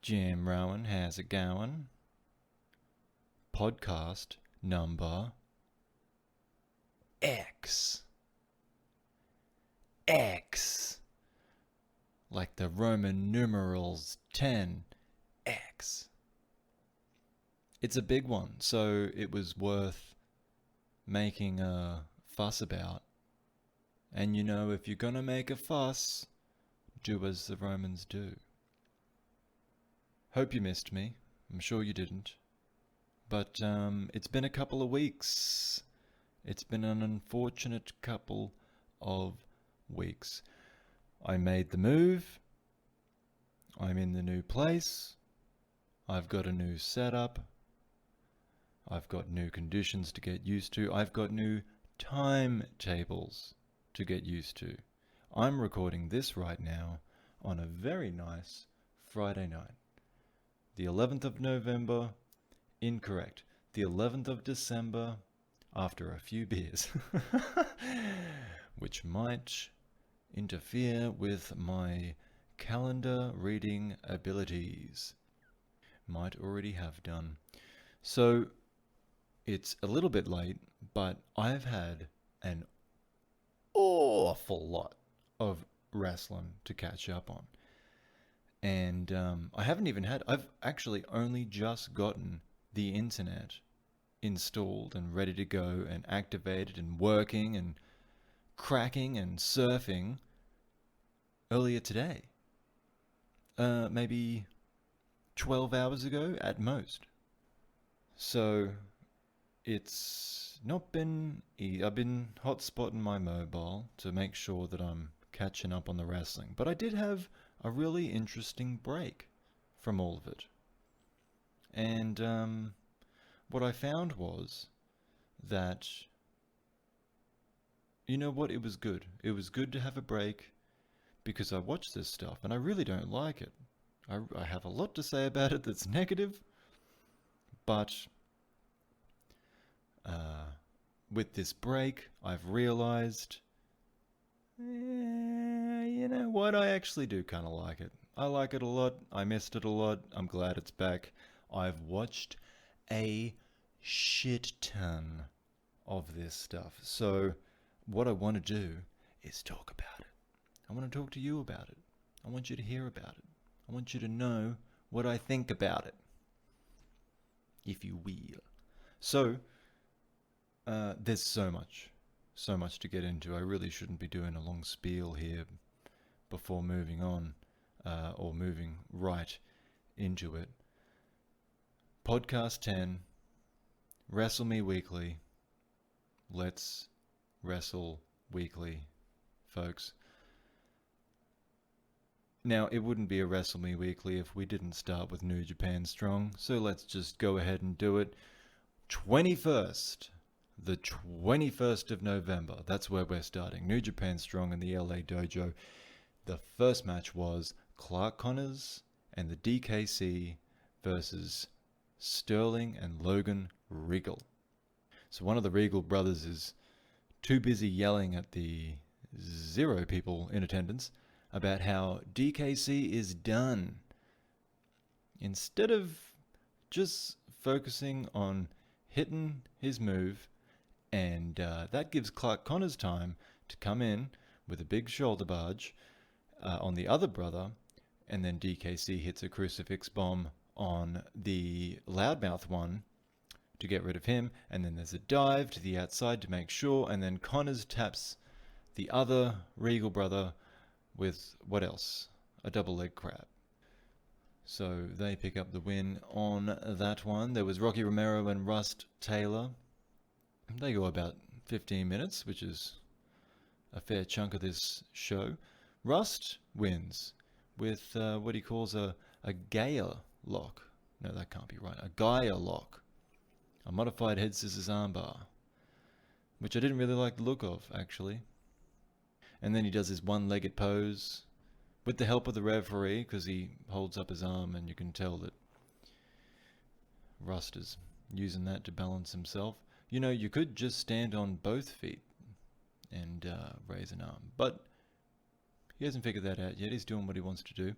Jim Rowan, how's it going? Podcast number X. X. Like the Roman numerals 10. X. It's a big one, so it was worth making a fuss about. And you know, if you're gonna make a fuss, do as the Romans do. Hope you missed me. I'm sure you didn't. But it's been a couple of weeks. It's been an unfortunate couple of weeks. I made the move. I'm in the new place. I've got a new setup. I've got new conditions to get used to. I've got new timetables to get used to. I'm recording this right now on a very nice Friday night. The 11th of November, incorrect. The 11th of December, after a few beers, which might interfere with my calendar reading abilities. Might already have done. So it's a little bit late, but I've had an awful lot of wrestling to catch up on. And I've actually only just gotten the internet installed and ready to go and activated and working and cracking and surfing earlier today. Maybe 12 hours ago at most. So it's not been I've been hotspotting my mobile to make sure that I'm catching up on the wrestling. But I did have a really interesting break from all of it. And what I found was that, you know what, it was good. It was good to have a break because I watch this stuff and I really don't like it. I have a lot to say about it that's negative, but with this break, I've realized, you know what, I actually do kind of like it. I like it a lot. I missed it a lot. I'm glad it's back. I've watched a shit ton of this stuff. So what I want to do is talk about it. I want to talk to you about it. I want you to hear about it. I want you to know what I think about it, if you will. So there's so much to get into. I really shouldn't be doing a long spiel here before moving on, or moving right into it. Podcast 10, Wrestle Me Weekly. Let's wrestle weekly, folks. Now, it wouldn't be a Wrestle Me Weekly if we didn't start with New Japan Strong, so let's just go ahead and do it. 21st. The 21st of November. That's where we're starting. New Japan Strong in the LA Dojo. The first match was Clark Connors and the DKC versus Sterling and Logan Regal. So one of the Regal brothers is too busy yelling at the 0 people in attendance about how DKC is done, instead of just focusing on hitting his move. And that gives Clark Connors time to come in with a big shoulder barge on the other brother, and then DKC hits a crucifix bomb on the loudmouth one to get rid of him, and then there's a dive to the outside to make sure, and then Connors taps the other Regal brother with, what else? A double leg crab. So they pick up the win on that one. There was Rocky Romero and Rust Taylor. They go about 15 minutes, which is a fair chunk of this show. Rust wins with what he calls a Gaia lock. No, that can't be right. A Gaia lock. A modified head scissors armbar. Which I didn't really like the look of, actually. And then he does his one-legged pose with the help of the referee, because he holds up his arm and you can tell that Rust is using that to balance himself. You know, you could just stand on both feet and raise an arm, but he hasn't figured that out yet. He's doing what he wants to do.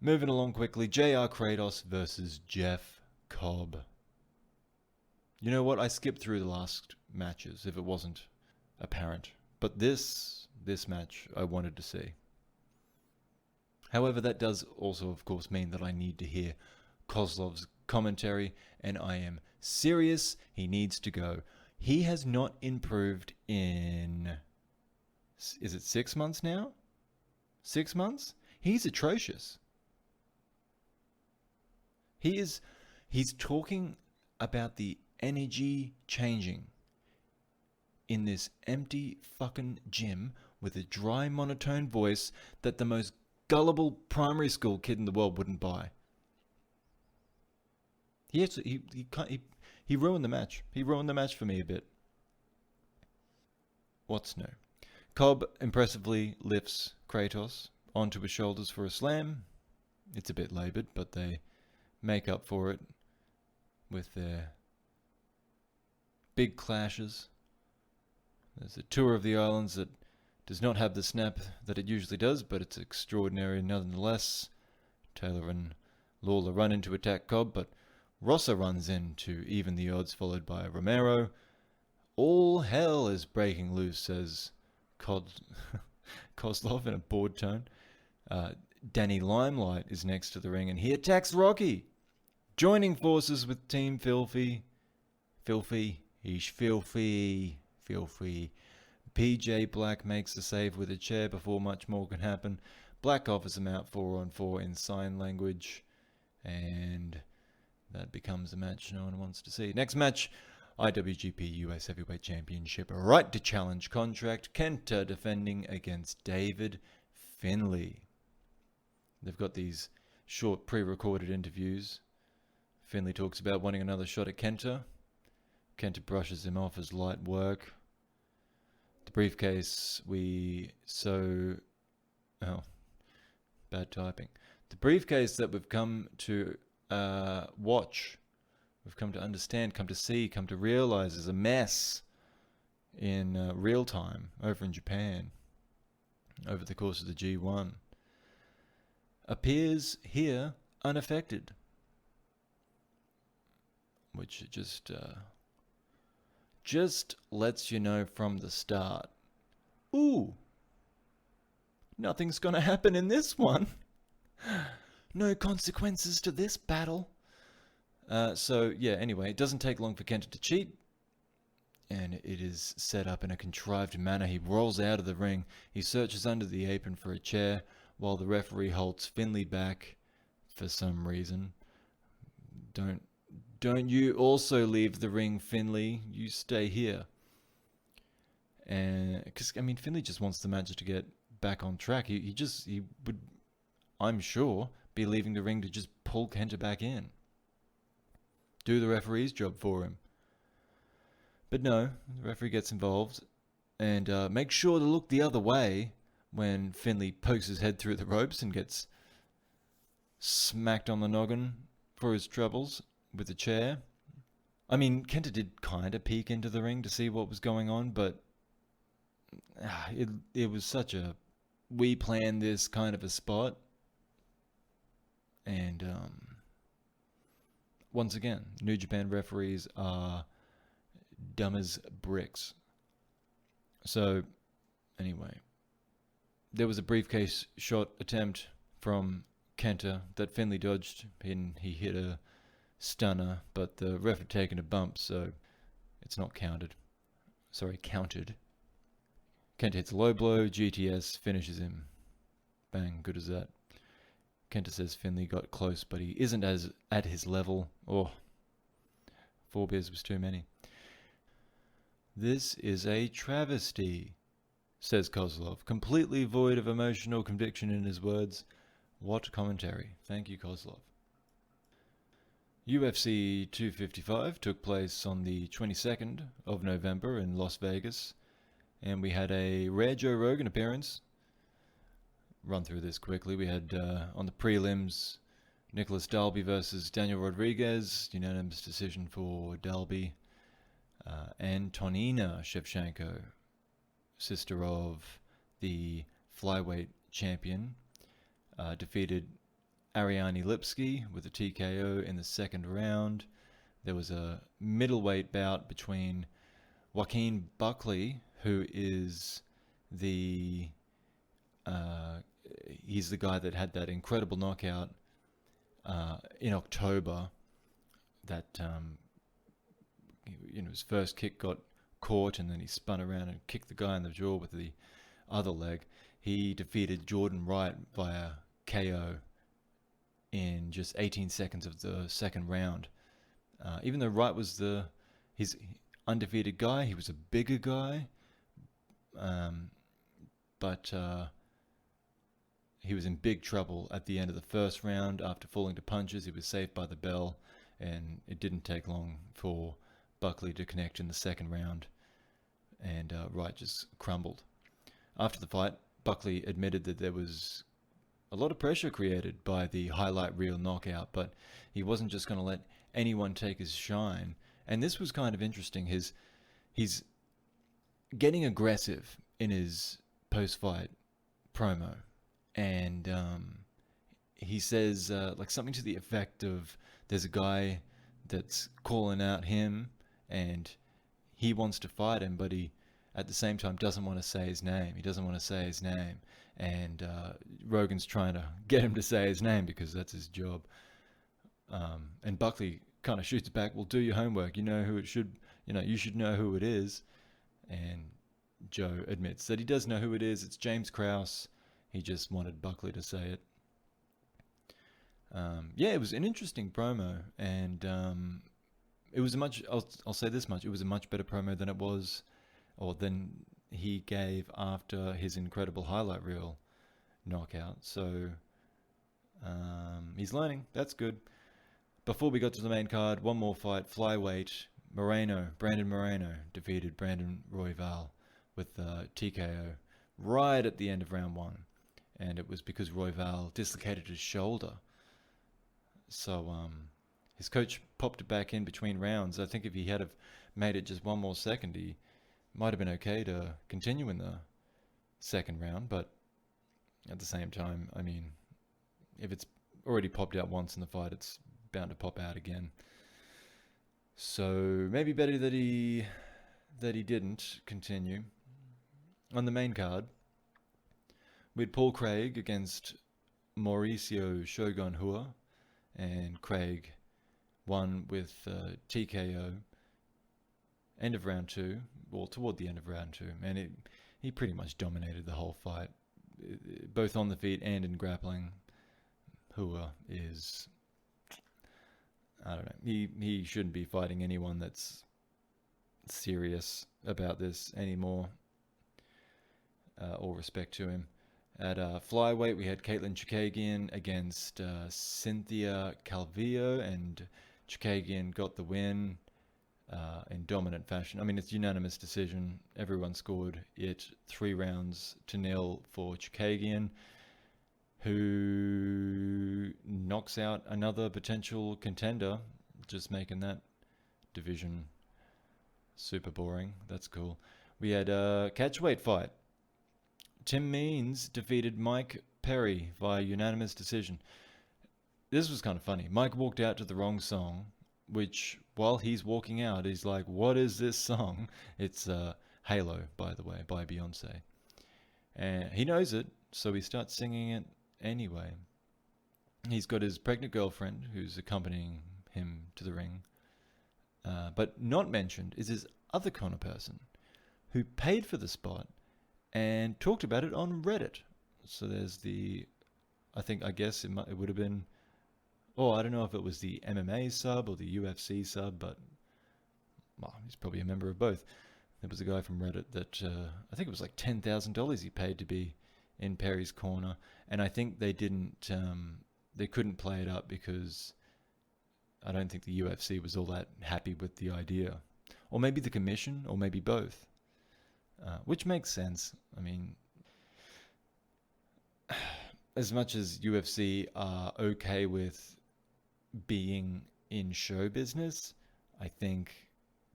Moving along quickly, JR Kratos versus Jeff Cobb. You know what? I skipped through the last matches if it wasn't apparent. But this match I wanted to see. However, that does also, of course, mean that I need to hear Kozlov's commentary, and I am serious. He needs to go. He has not improved in... Is it 6 months now? 6 months? He's atrocious. He's talking about the energy changing in this empty fucking gym with a dry monotone voice that the most gullible primary school kid in the world wouldn't buy. He ruined the match. He ruined the match for me a bit. What's new? Cobb impressively lifts Kratos onto his shoulders for a slam. It's a bit laboured, but they make up for it with their big clashes. There's a tour of the islands that does not have the snap that it usually does, but it's extraordinary nonetheless. Taylor and Lawler run in to attack Cobb, but Rossa runs in to even the odds, followed by Romero. All hell is breaking loose, says Kozlov in a bored tone. Danny Limelight is next to the ring, and he attacks Rocky, joining forces with Team Filthy. He's filthy. PJ Black makes the save with a chair before much more can happen. Black offers him out 4-on-4 in sign language, and that becomes a match no one wants to see. Next match, IWGP US Heavyweight Championship, right to challenge contract. Kenta defending against David Finlay. They've got these short pre-recorded interviews. Finlay talks about wanting another shot at Kenta. Kenta brushes him off as light work. The briefcase bad typing. The briefcase that we've come to watch, we've come to understand, come to see, come to realize is a mess in real time over in Japan over the course of the G1, appears here unaffected, which just lets you know from the start, ooh, nothing's gonna happen in this one. No consequences to this battle. So yeah, anyway, it doesn't take long for Kenta to cheat, and it is set up in a contrived manner. He rolls out of the ring, he searches under the apron for a chair, while the referee holds Finlay back for some reason. Don't you also leave the ring, Finlay. You stay here. And because Finlay just wants the match to get back on track. He would, I'm sure, be leaving the ring to just pull Kenta back in. Do the referee's job for him. But no, the referee gets involved and makes sure to look the other way when Finlay pokes his head through the ropes and gets smacked on the noggin for his troubles with a chair. Kenta did kind of peek into the ring to see what was going on, but it was such a we planned this kind of a spot. And once again, New Japan referees are dumb as bricks. So, anyway, there was a briefcase shot attempt from Kenta that Finlay dodged, and he hit a stunner, but the ref had taken a bump, so it's not counted. Sorry, counted. Kenta hits a low blow, GTS finishes him. Bang, good as that. Kenta says Finlay got close, but he isn't as at his level. Oh, 4 beers was too many. This is a travesty, says Kozlov, completely void of emotional conviction in his words. What commentary. Thank you, Kozlov. UFC 255 took place on the 22nd of November in Las Vegas, and we had a rare Joe Rogan appearance. Run through this quickly. We had on the prelims Nicholas Dalby versus Daniel Rodriguez, unanimous decision for Dalby. Antonina Shevchenko, sister of the flyweight champion, defeated Ariane Lipski with a TKO in the second round. There was a middleweight bout between Joaquin Buckley, who is he's the guy that had that incredible knockout in October. That his first kick got caught, and then he spun around and kicked the guy in the jaw with the other leg. He defeated Jordan Wright via KO in just 18 seconds of the second round. Even though Wright was his undefeated guy, he was a bigger guy, but he was in big trouble at the end of the first round. After falling to punches, he was saved by the bell, and it didn't take long for Buckley to connect in the second round, and Wright just crumbled. After the fight, Buckley admitted that there was a lot of pressure created by the highlight reel knockout, but he wasn't just going to let anyone take his shine. And this was kind of interesting. He's getting aggressive in his post-fight promo, and he says like something to the effect of, there's a guy that's calling out him and he wants to fight him, but he at the same time doesn't want to say his name. He doesn't want to say his name, and Rogan's trying to get him to say his name because that's his job. And Buckley kind of shoots back, well, do your homework. You know who it should, you should know who it is. And Joe admits that he does know who it is. It's James Krause. He just wanted Buckley to say it. It was an interesting promo, and it was I'll say this much, it was a much better promo than it was, or than he gave after his incredible highlight reel knockout. So he's learning. That's good. Before we got to the main card, one more fight, flyweight. Brandon Moreno defeated Brandon Royval with TKO right at the end of round one. And it was because Royval dislocated his shoulder. So his coach popped it back in between rounds. I think if he had have made it just one more second, he might have been okay to continue in the second round. But at the same time, I mean, if it's already popped out once in the fight, it's bound to pop out again. So maybe better that he didn't continue. On the main card, we had Paul Craig against Mauricio Shogun Hua, and Craig won with TKO. End of round two, or toward the end of round two, and he pretty much dominated the whole fight, both on the feet and in grappling. Hua is, I don't know, he shouldn't be fighting anyone that's serious about this anymore. All respect to him. At flyweight, we had Caitlin Chookagian against Cynthia Calvillo, and Chookagian got the win in dominant fashion. I mean, it's unanimous decision. Everyone scored it 3-0 for Chookagian, who knocks out another potential contender, just making that division super boring. That's cool. We had a catchweight fight. Tim Means defeated Mike Perry via unanimous decision. This was kind of funny. Mike walked out to the wrong song, which while he's walking out, he's like, what is this song? It's Halo, by the way, by Beyonce. And he knows it, so he starts singing it anyway. He's got his pregnant girlfriend who's accompanying him to the ring. But not mentioned is his other corner person who paid for the spot and talked about it on Reddit. So there's I guess it would have been, I don't know if it was the MMA sub or the UFC sub, but he's probably a member of both. There was a guy from Reddit that, I think it was like $10,000 he paid to be in Perry's corner. And I think they couldn't play it up because I don't think the UFC was all that happy with the idea. Or maybe the commission, or maybe both. Which makes sense. I mean, as much as UFC are okay with being in show business, I think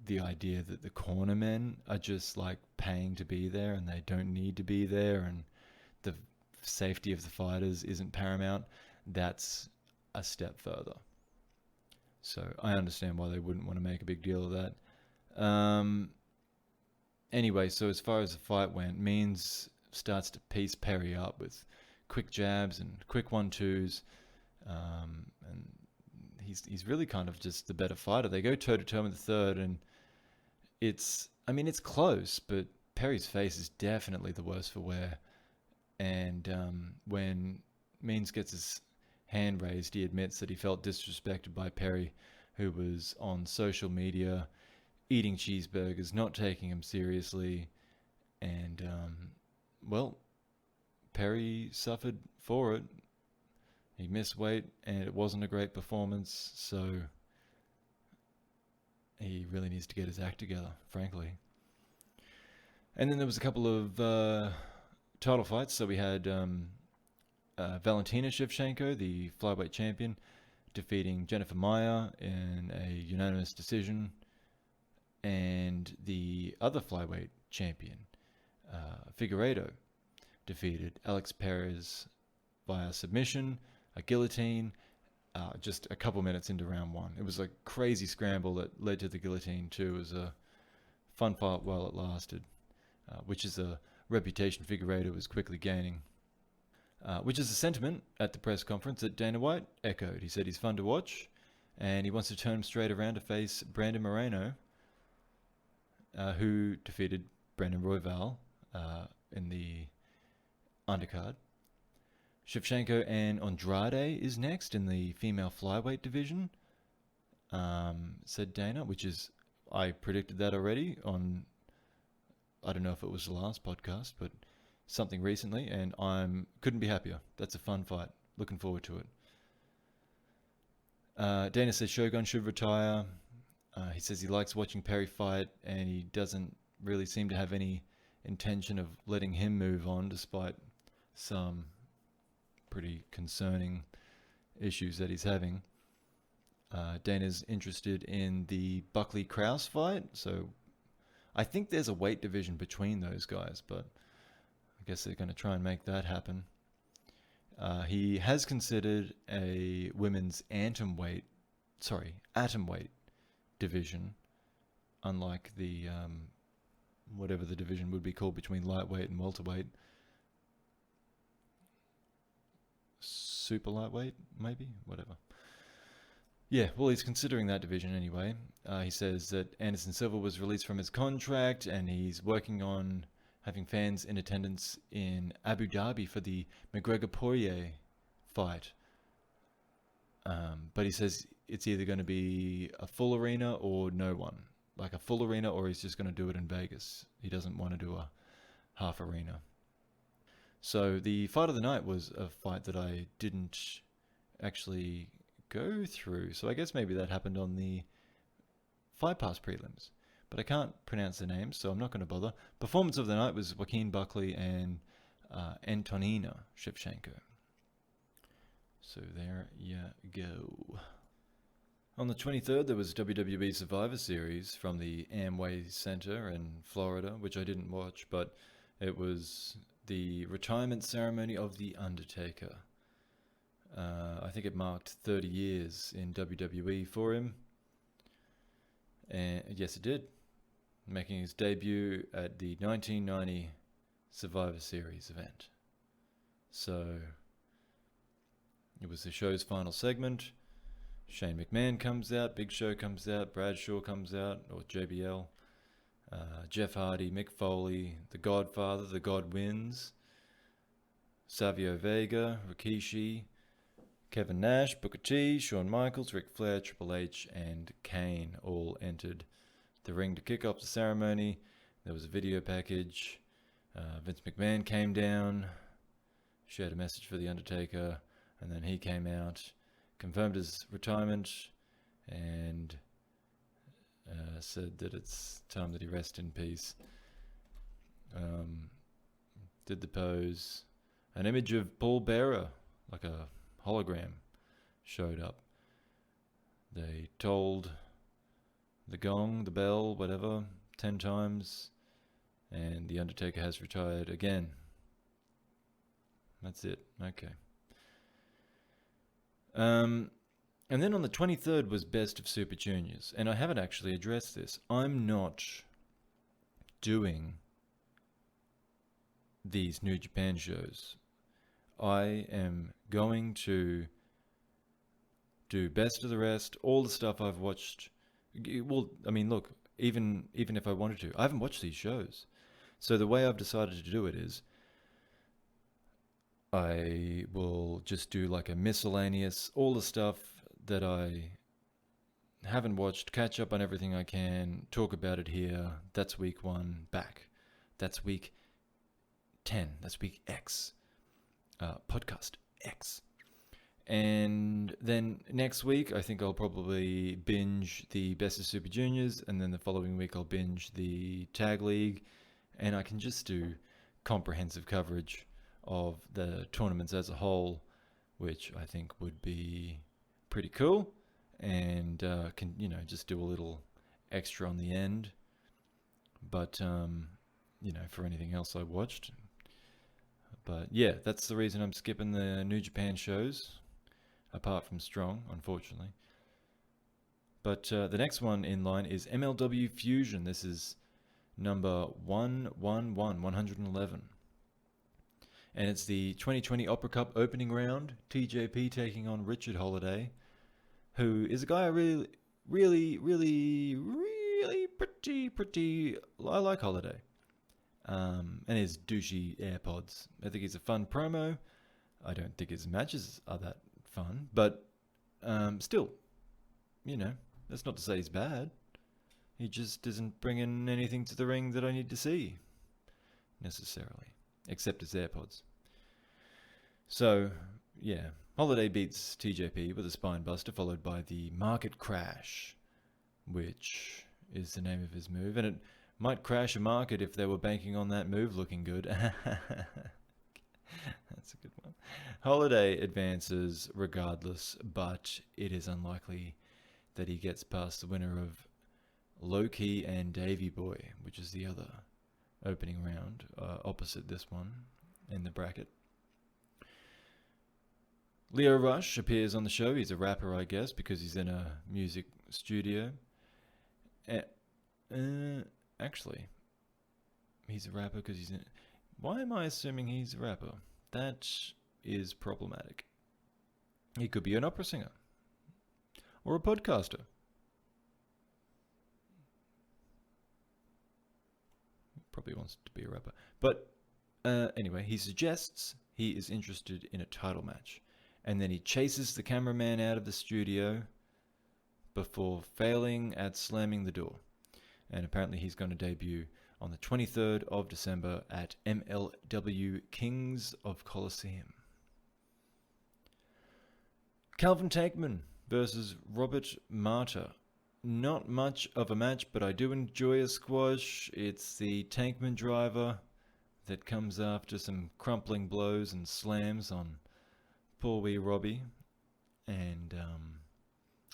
the idea that the cornermen are just like paying to be there and they don't need to be there, and the safety of the fighters isn't paramount, that's a step further. So I understand why they wouldn't want to make a big deal of that. Anyway, so as far as the fight went, Means starts to piece Perry up with quick jabs and quick 1-2s. And he's really kind of just the better fighter. They go toe-to-toe in the third, and it's close, but Perry's face is definitely the worse for wear. And when Means gets his hand raised, he admits that he felt disrespected by Perry, who was on social media eating cheeseburgers, not taking him seriously. And, Perry suffered for it. He missed weight, and it wasn't a great performance, so he really needs to get his act together, frankly. And then there was a couple of title fights. So we had Valentina Shevchenko, the flyweight champion, defeating Jennifer Maia in a unanimous decision. And the other flyweight champion, Figueiredo, defeated Alex Perez via submission, a guillotine, just a couple minutes into round one. It was a crazy scramble that led to the guillotine too. It was a fun fight while it lasted, which is a reputation Figueiredo was quickly gaining. Which is a sentiment at the press conference that Dana White echoed. He said he's fun to watch, and he wants to turn him straight around to face Brandon Moreno, who defeated Brandon Royval in the undercard. Shevchenko and Andrade is next in the female flyweight division, said Dana, which is, I predicted that already on, I don't know if it was the last podcast, but something recently, and couldn't be happier. That's a fun fight. Looking forward to it. Dana says Shogun should retire. He says he likes watching Perry fight, and he doesn't really seem to have any intention of letting him move on, despite some pretty concerning issues that he's having. Dana's interested in the Buckley-Krause fight, so I think there's a weight division between those guys, but I guess they're going to try and make that happen. He has considered a women's atomweight division, unlike the whatever the division would be called between lightweight and welterweight. Super lightweight, maybe? Whatever. Yeah, well, he's considering that division anyway. He says that Anderson Silva was released from his contract, and he's working on having fans in attendance in Abu Dhabi for the McGregor-Poirier fight. But he says it's either going to be a full arena or no one. Like a full arena, or he's just going to do it in Vegas. He doesn't want to do a half arena. So the fight of the night was a fight that I didn't actually go through. So I guess maybe that happened on the Fight Pass prelims. But I can't pronounce the names, so I'm not going to bother. Performance of the night was Joaquin Buckley and Antonina Shevchenko. So there you go. On the 23rd, there was WWE Survivor Series from the Amway Center in Florida, which I didn't watch, but it was the retirement ceremony of The Undertaker. I think it marked 30 years in WWE for him. And yes, it did. Making his debut at the 1990 Survivor Series event. So, it was the show's final segment. Shane McMahon comes out, Big Show comes out, Bradshaw comes out, or JBL. Jeff Hardy, Mick Foley, The Godfather, The God Wins, Savio Vega, Rikishi, Kevin Nash, Booker T, Shawn Michaels, Ric Flair, Triple H, and Kane all entered the ring to kick off the ceremony. There was a video package. Vince McMahon came down, shared a message for The Undertaker, and then he came out, confirmed his retirement, and said that it's time that he rest in peace. Did the pose. An image of Paul Bearer, like a hologram, showed up. They tolled the gong, the bell, whatever, 10 times, and The Undertaker has retired again. That's it. Okay. And then on the 23rd was Best of Super Juniors. And I haven't actually addressed this. I'm not doing these New Japan shows. I am going to do Best of the Rest, all the stuff I've watched. Well, I mean, look, even if I wanted to, I haven't watched these shows. So the way I've decided to do it is I will just do like a miscellaneous, all the stuff that I haven't watched, catch up on everything I can, talk about it here. That's week 1, back. That's week 10. That's week X. Podcast X. And then next week, I think I'll probably binge the Best of Super Juniors, and then the following week I'll binge the Tag League, and I can just do comprehensive coverage of the tournaments as a whole, which I think would be pretty cool, and can, you know, just do a little extra on the end. But you know, for anything else I watched. But yeah, that's the reason I'm skipping the New Japan shows, apart from Strong, unfortunately. But the next one in line is MLW Fusion. This is number 111. And it's the 2020 Opera Cup opening round. TJP taking on Richard Holiday, who is a guy I really pretty... I like Holiday. And his douchey AirPods. I think he's a fun promo. I don't think his matches are that fun, but still, you know, that's not to say he's bad. He just isn't bringing anything to the ring that I need to see, necessarily, except his AirPods. So, yeah, Holiday beats TJP with a spine buster, followed by the Market Crash, which is the name of his move, and it might crash a market if they were banking on that move looking good. That's a good one. Holiday advances regardless, but it is unlikely that he gets past the winner of Low-Key and Davey Boy, which is the other opening round, opposite this one in the bracket. Leo Rush appears on the show. He's a rapper, I guess, because he's in a music studio. Actually, he's a rapper because he's in... Why am I assuming he's a rapper? That is problematic. He could be an opera singer. Or a podcaster. Probably wants to be a rapper. But anyway, he suggests he is interested in a title match. And then he chases the cameraman out of the studio before failing at slamming the door. And apparently he's going to debut on the 23rd of December at MLW Kings of Colosseum. Calvin Tankman versus Robert Martyr. Not much of a match, but I do enjoy a squash. It's the Tankman driver that comes after some crumpling blows and slams on poor wee Robbie. And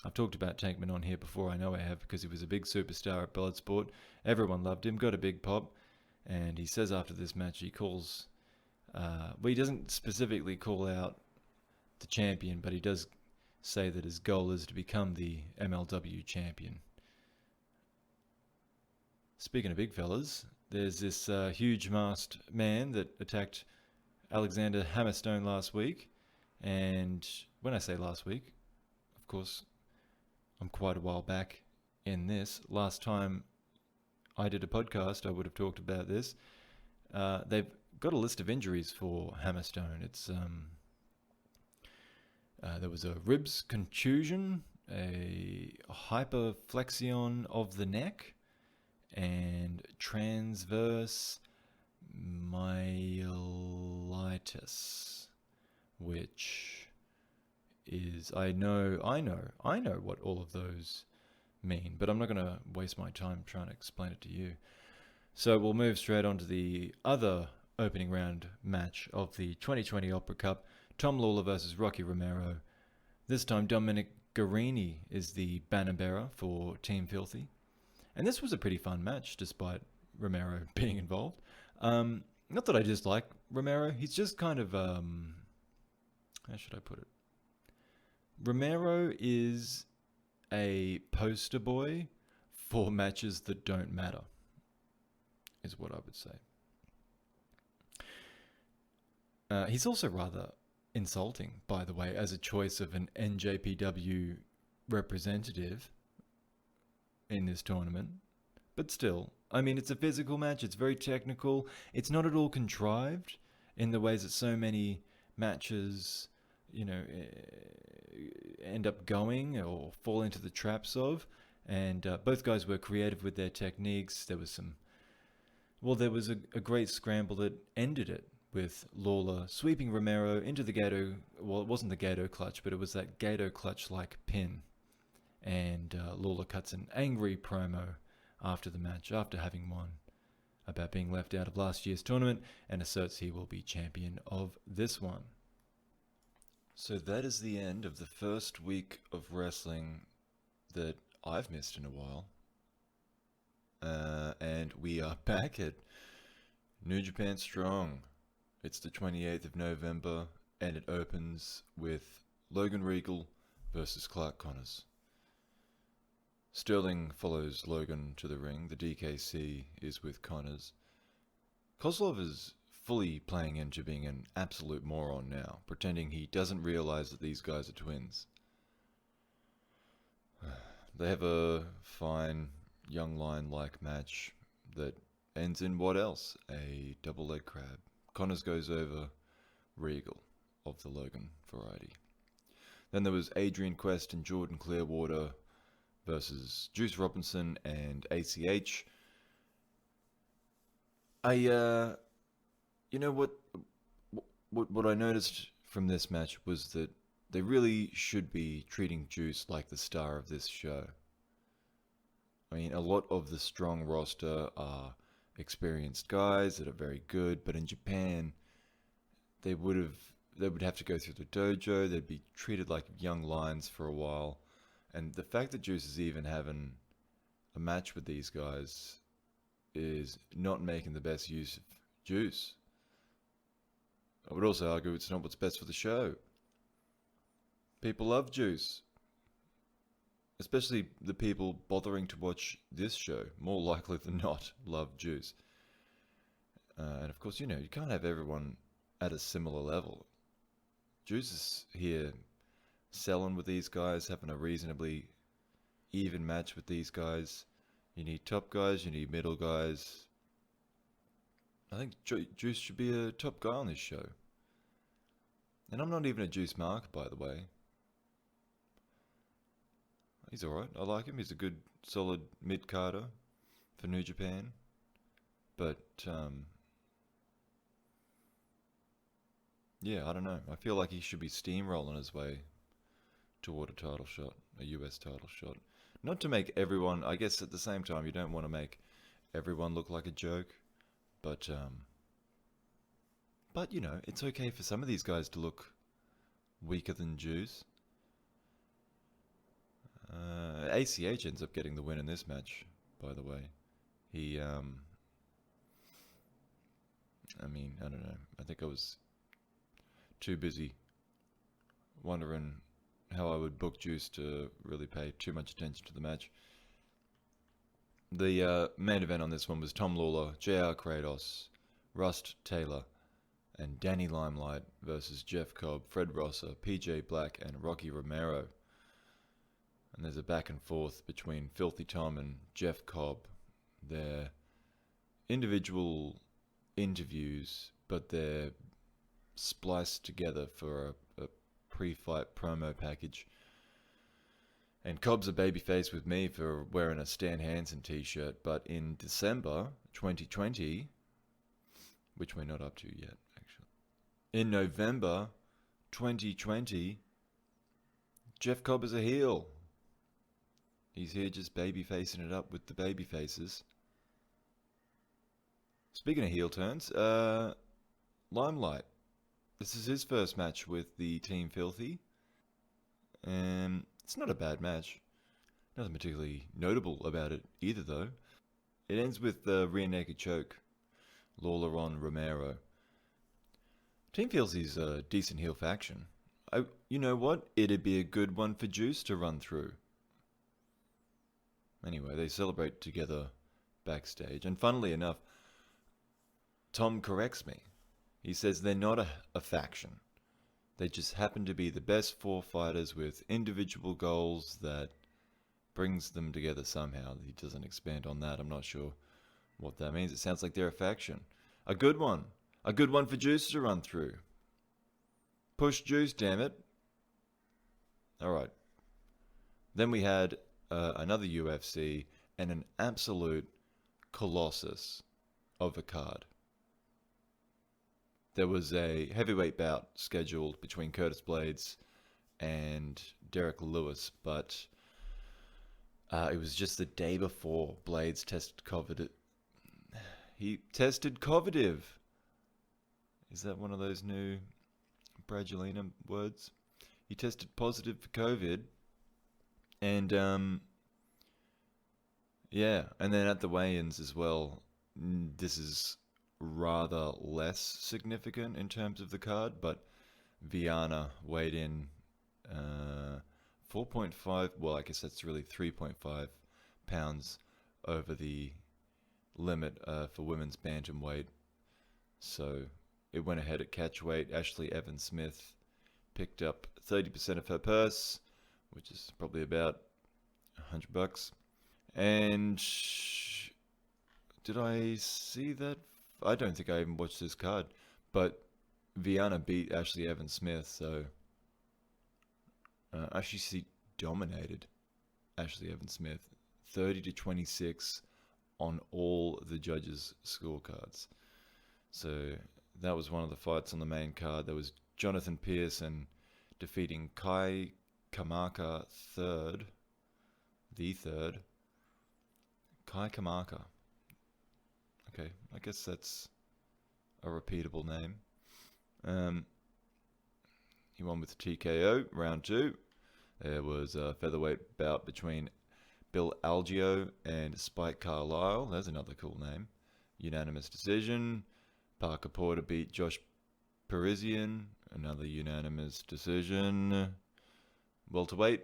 I've talked about Tankman on here before, I know I have, because he was a big superstar at Bloodsport. Everyone loved him, got a big pop, and he says after this match he calls... well, he doesn't specifically call out the champion, but he does say that his goal is to become the MLW champion. Speaking of big fellas, there's this huge masked man that attacked Alexander Hammerstone last week, and when I say last week, of course... I'm quite a while back in this. Last time I did a podcast, I would have talked about this. They've got a list of injuries for Hammerstone. It's there was a ribs contusion, a hyperflexion of the neck, and transverse myelitis, which is, I know what all of those mean, but I'm not going to waste my time trying to explain it to you. So we'll move straight on to the other opening round match of the 2020 Opera Cup, Tom Lawler versus Rocky Romero. This time Dominic Guarini is the banner bearer for Team Filthy. And this was a pretty fun match, despite Romero being involved. Not that I dislike Romero, he's just kind of, how should I put it? Romero is a poster boy for matches that don't matter, is what I would say. He's also rather insulting, by the way, as a choice of an NJPW representative in this tournament. But still, I mean, it's a physical match, it's very technical, it's not at all contrived in the ways that so many matches, end up going or fall into the traps of. And both guys were creative with their techniques. There was a great scramble that ended it with Lawler sweeping Romero into the Gato. Well, it wasn't the Gato clutch, but it was that Gato clutch-like pin. And Lawler cuts an angry promo after the match, after having won, about being left out of last year's tournament, and asserts he will be champion of this one. So that is the end of the first week of wrestling that I've missed in a while. And we are back at New Japan Strong. It's the 28th of November, and it opens with Logan Regal versus Clark Connors. Sterling follows Logan to the ring. The DKC is with Connors. Kozlov is fully playing into being an absolute moron now, pretending he doesn't realize that these guys are twins. They have a fine young lion-like match that ends in what else? A double leg crab. Connors goes over Regal of the Logan variety. Then there was Adrian Quest and Jordan Clearwater versus Juice Robinson and ACH. What I noticed from this match was that they really should be treating Juice like the star of this show. I mean, a lot of the Strong roster are experienced guys that are very good, but in Japan, they would have to go through the dojo. They'd be treated like young lions for a while, and the fact that Juice is even having a match with these guys is not making the best use of Juice. I would also argue it's not what's best for the show. People love Juice. Especially the people bothering to watch this show, more likely than not, love Juice. And of course, you can't have everyone at a similar level. Juice is here selling with these guys, having a reasonably even match with these guys. You need top guys, you need middle guys. I think Juice should be a top guy on this show. And I'm not even a Juice mark, by the way. He's alright, I like him. He's a good, solid mid-carder for New Japan. But, yeah, I don't know. I feel like he should be steamrolling his way toward a title shot, a US title shot. Not to make everyone, I guess at the same time, you don't want to make everyone look like a joke. But it's okay for some of these guys to look weaker than Juice. ACH ends up getting the win in this match, by the way. He, I don't know. I think I was too busy wondering how I would book Juice to really pay too much attention to the match. The main event on this one was Tom Lawler, JR Kratos, Rust Taylor, and Danny Limelight versus Jeff Cobb, Fred Rosser, PJ Black, and Rocky Romero. And there's a back and forth between Filthy Tom and Jeff Cobb. They're individual interviews, but they're spliced together for a pre-fight promo package. And Cobb's a babyface with me for wearing a Stan Hansen t-shirt, but in December 2020, which we're not up to yet, actually. In November 2020, Jeff Cobb is a heel. He's here just baby-facing it up with the baby faces. Speaking of heel turns, Limelight. This is his first match with the Team Filthy. And it's not a bad match. Nothing particularly notable about it either, though. It ends with the rear naked choke. Lawler on Romero. Team Filthy's a decent heel faction. You know what? It'd be a good one for Juice to run through. Anyway, they celebrate together backstage. And funnily enough, Tom corrects me. He says they're not a faction. They just happen to be the best 4 fighters with individual goals that brings them together somehow. He doesn't expand on that. I'm not sure what that means. It sounds like they're a faction. A good one. A good one for Juice to run through. Push Juice, damn it. Alright. Then we had another UFC and an absolute colossus of a card. There was a heavyweight bout scheduled between Curtis Blades and Derek Lewis, but it was just the day before Blades tested COVID. He tested covidive. Is that one of those new Bradulina words? He tested positive for COVID. And, yeah. And then at the weigh-ins as well, this is rather less significant in terms of the card, but Viana weighed in 4.5, well, I guess that's really 3.5 pounds over the limit for women's bantamweight. So it went ahead at catchweight. Ashley Evans Smith picked up 30% of her purse, which is probably about $100. And did I see that? I don't think I even watched this card, but Viana beat Ashley Evans Smith, so actually she dominated Ashley Evans Smith 30-26 on all the judges' scorecards. So that was one of the fights on the main card. There was Jonathan Pearson defeating Kai Kamaka the third. Kai Kamaka. Okay, I guess that's a repeatable name. He won with TKO, round 2. There was a featherweight bout between Bill Algeo and Spike Carlisle. There's another cool name. Unanimous decision. Parker Porter beat Josh Parisian. Another unanimous decision. Welterweight.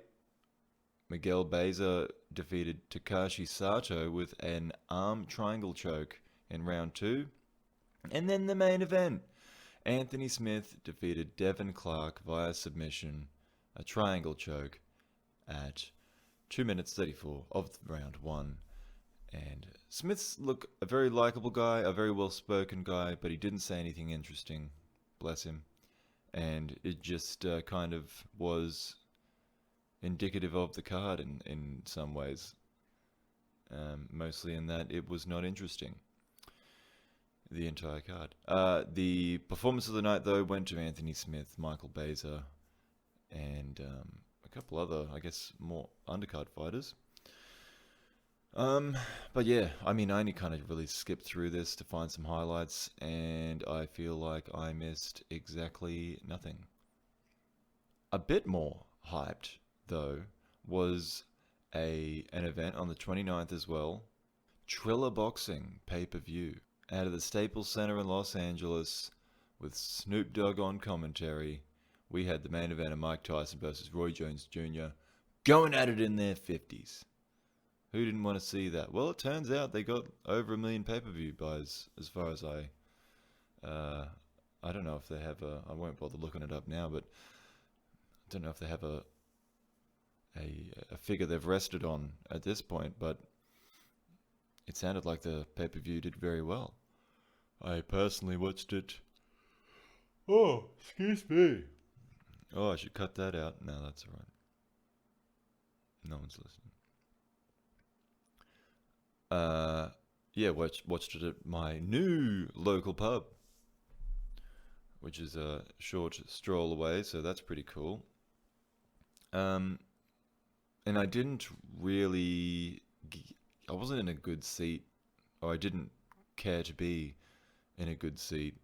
Miguel Beza defeated Takashi Sato with an arm triangle choke in round 2. And then the main event. Anthony Smith defeated Devin Clark via submission, a triangle choke, at 2 minutes 34 of round 1. And Smith's, look, a very likable guy, a very well-spoken guy, but he didn't say anything interesting, bless him. And it just kind of was indicative of the card in some ways. Mostly in that it was not interesting, the entire card. The performance of the night, though, went to Anthony Smith, Michael Beza, and a couple other, I guess, more undercard fighters. But yeah, I mean, I only kind of really skipped through this to find some highlights, and I feel like I missed exactly nothing. A bit more hyped, though, was an event on the 29th as well. Triller Boxing pay-per-view out of the Staples Center in Los Angeles with Snoop Dogg on commentary. We had the main event of Mike Tyson versus Roy Jones Jr. going at it in their 50s. Who didn't want to see that? Well, it turns out they got over 1 million pay-per-view buys, as far as I don't know if they have I won't bother looking it up now, but I don't know if they have a figure they've rested on at this point, but it sounded like the pay-per-view did very well. I personally watched it. Oh, excuse me. Oh, I should cut that out. No, that's all right. No one's listening. Yeah, watched it at my new local pub, which is a short stroll away, so that's pretty cool. And I didn't really, I wasn't in a good seat, or I didn't care to be in a good seat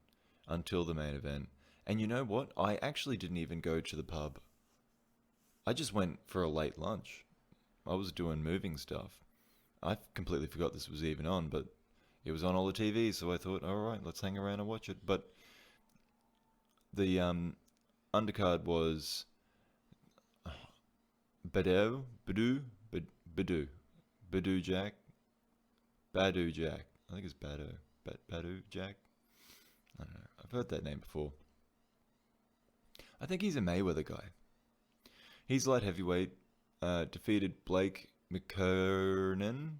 until the main event. And you know what? I actually didn't even go to the pub. I just went for a late lunch. I was doing moving stuff. I completely forgot this was even on, but it was on all the TV, so I thought, all right, let's hang around and watch it. But the undercard was Badu Jack. Badu Jack. I think it's Badu Jack. I don't know. I've heard that name before. I think he's a Mayweather guy. He's light heavyweight. Defeated Blake McKernan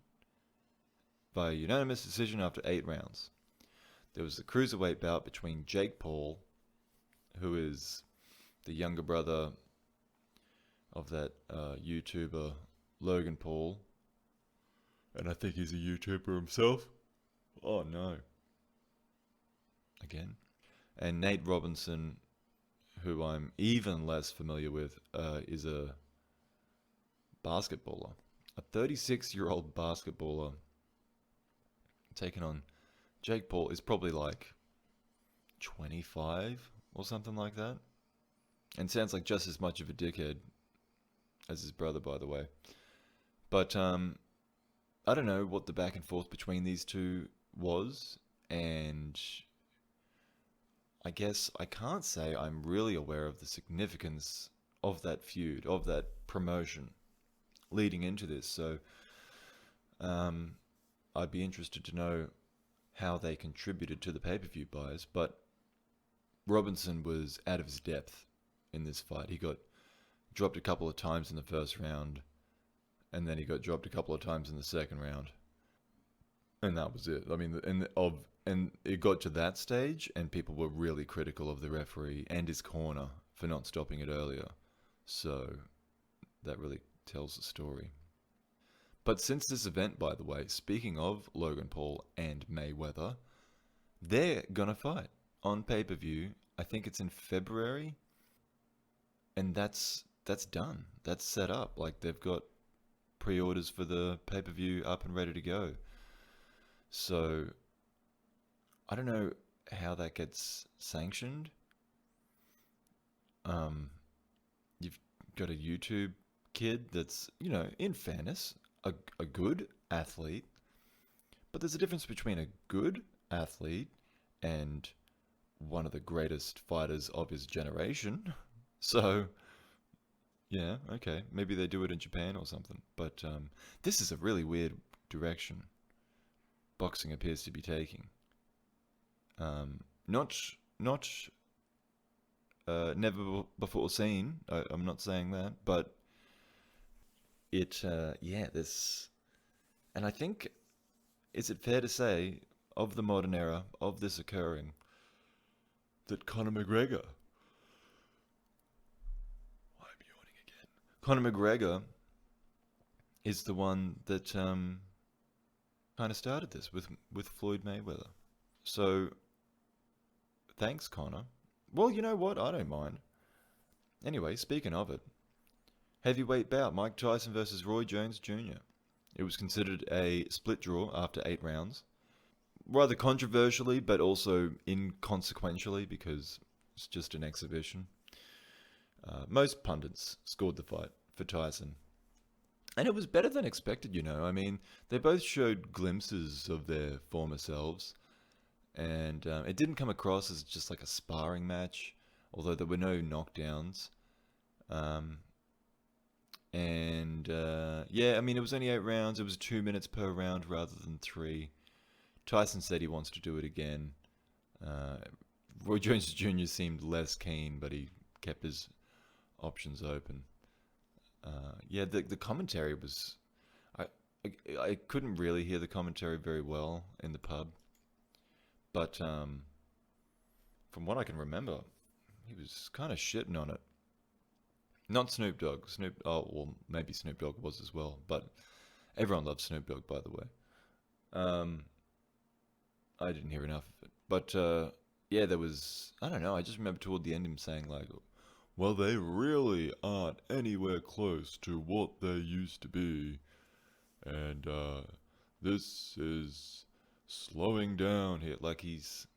by unanimous decision after 8 rounds. There was the cruiserweight bout between Jake Paul, who is the younger brother of that YouTuber Logan Paul. And I think he's a YouTuber himself. Oh no. Again. And Nate Robinson, who I'm even less familiar with, is a basketballer. A 36-year-old basketballer taking on Jake Paul is probably like 25 or something like that. And sounds like just as much of a dickhead as his brother, by the way. But I don't know what the back and forth between these two was, and I guess I can't say I'm really aware of the significance of that feud, of that promotion leading into this. So I'd be interested to know how they contributed to the pay-per-view buys, but Robinson was out of his depth in this fight. He got dropped a couple of times in the first round, and then he got dropped a couple of times in the second round, and that was it. I mean, and it got to that stage, and people were really critical of the referee and his corner for not stopping it earlier. So that really tells the story. But since this event, by the way, speaking of Logan Paul and Mayweather, they're gonna fight on pay-per-view. I think it's in February, and that's done. That's set up. Like, they've got pre-orders for the pay-per-view up and ready to go. So I don't know how that gets sanctioned. You've got a YouTube kid that's, you know, in fairness, a good athlete, but there's a difference between a good athlete and one of the greatest fighters of his generation. So yeah, okay, maybe they do it in Japan or something, but this is a really weird direction boxing appears to be taking. Not never before seen. I'm not saying that, but this, and I think, is it fair to say, of the modern era of this occurring, that Conor McGregor, I'm yawning again, Conor McGregor is the one that kind of started this with Floyd Mayweather. So thanks, Conor. Well, you know what? I don't mind. Anyway, speaking of it, heavyweight bout, Mike Tyson versus Roy Jones Jr. It was considered a split draw after 8 rounds. Rather controversially, but also inconsequentially, because it's just an exhibition. Most pundits scored the fight for Tyson. And it was better than expected, you know. I mean, they both showed glimpses of their former selves. And it didn't come across as just like a sparring match, although there were no knockdowns. Yeah, I mean, it was only 8 rounds. It was 2 minutes per round rather than 3. Tyson said he wants to do it again. Roy Jones Jr. seemed less keen, but he kept his options open. Yeah, the commentary was... I couldn't really hear the commentary very well in the pub. But from what I can remember, he was kind of shitting on it. Not Snoop Dogg. Oh, well, maybe Snoop Dogg was as well. But everyone loves Snoop Dogg, by the way. I didn't hear enough of it. But yeah, there was... I don't know. I just remember toward the end him saying, like, well, they really aren't anywhere close to what they used to be. And this is slowing down here. Like, he's...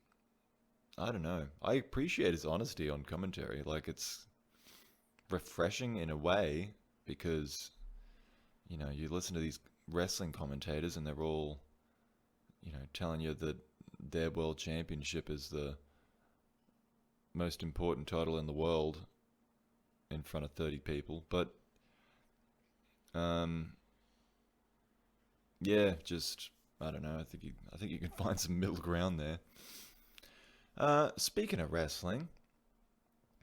I don't know. I appreciate his honesty on commentary. Like, it's refreshing in a way, because, you know, you listen to these wrestling commentators and they're all, you know, telling you that their world championship is the most important title in the world in front of 30 people. But yeah, just I don't know. I think you can find some middle ground there. Speaking of wrestling,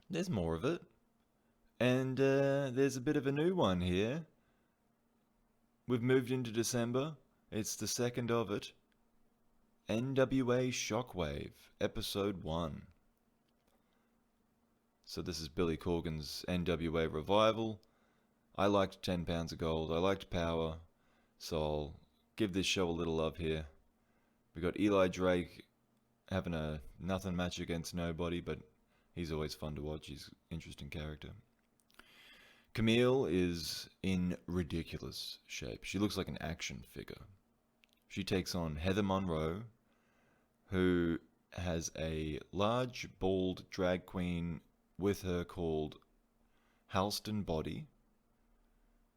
there's more of it, and there's a bit of a new one here. We've moved into December. It's the second of it. NWA Shockwave, Episode 1. So this is Billy Corgan's NWA revival. I liked 10 Pounds of Gold. I liked Power. So I'll give this show a little love here. We got Eli Drake having a nothing match against nobody, but he's always fun to watch. He's an interesting character. Camille is in ridiculous shape. She looks like an action figure. She takes on Heather Monroe, who has a large, bald drag queen with her called Halston Body.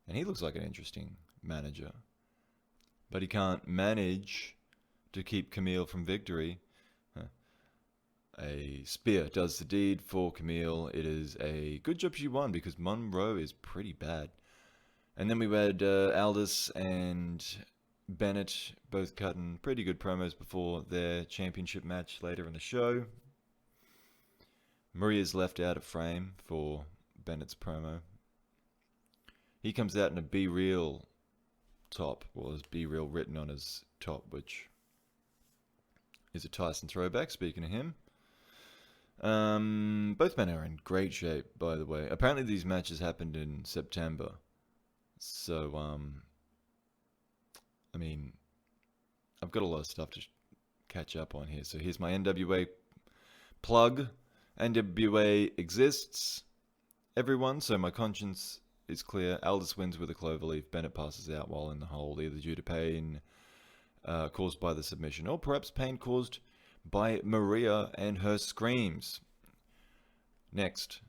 And he looks like an interesting manager. But he can't manage to keep Camille from victory. A spear does the deed for Camille. It is a good job she won because Monroe is pretty bad. And then we had Aldis and Bennett both cutting pretty good promos before their championship match later in the show. Maria's left out of frame for Bennett's promo. He comes out in a Be Real top. Well, there's Be Real written on his top, which is a Tyson throwback, speaking of him. Both men are in great shape, by the way. Apparently these matches happened in September. So, I mean, I've got a lot of stuff to catch up on here. So here's my NWA plug. NWA exists, everyone, so my conscience is clear. Aldis wins with a cloverleaf. Bennett passes out while in the hold, either due to pain caused by the submission, or perhaps pain caused by Maria and her screams. Next,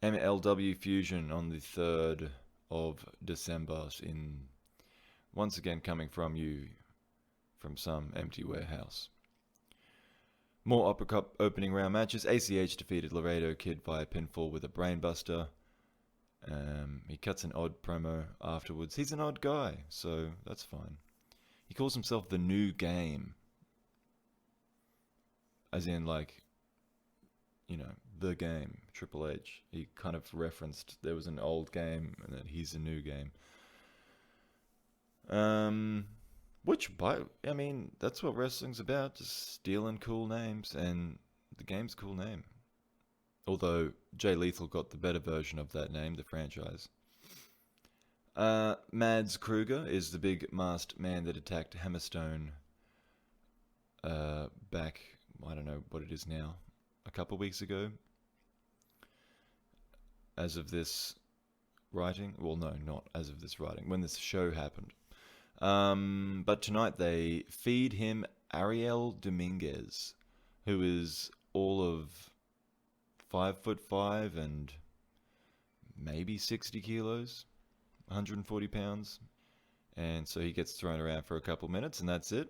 MLW Fusion on the 3rd of December, in once again coming from you from some empty warehouse. More Opera Cup opening round matches. ACH defeated Laredo Kid via pinfall with a brainbuster. He cuts an odd promo afterwards. He's an odd guy, so that's fine. He calls himself the New Game. As in, like, you know, the game, Triple H. He kind of referenced there was an old game and that he's a new game. Which, I mean, that's what wrestling's about, just stealing cool names, and the game's a cool name. Although Jay Lethal got the better version of that name, the franchise. Mads Kruger is the big masked man that attacked Hammerstone back, I don't know what it is now, a couple of weeks ago. As of this writing, well, no, not as of this writing, when this show happened. But tonight they feed him Ariel Dominguez, who is all of 5'5" and maybe 60 kilos, 140 pounds. And so he gets thrown around for a couple minutes, and that's it.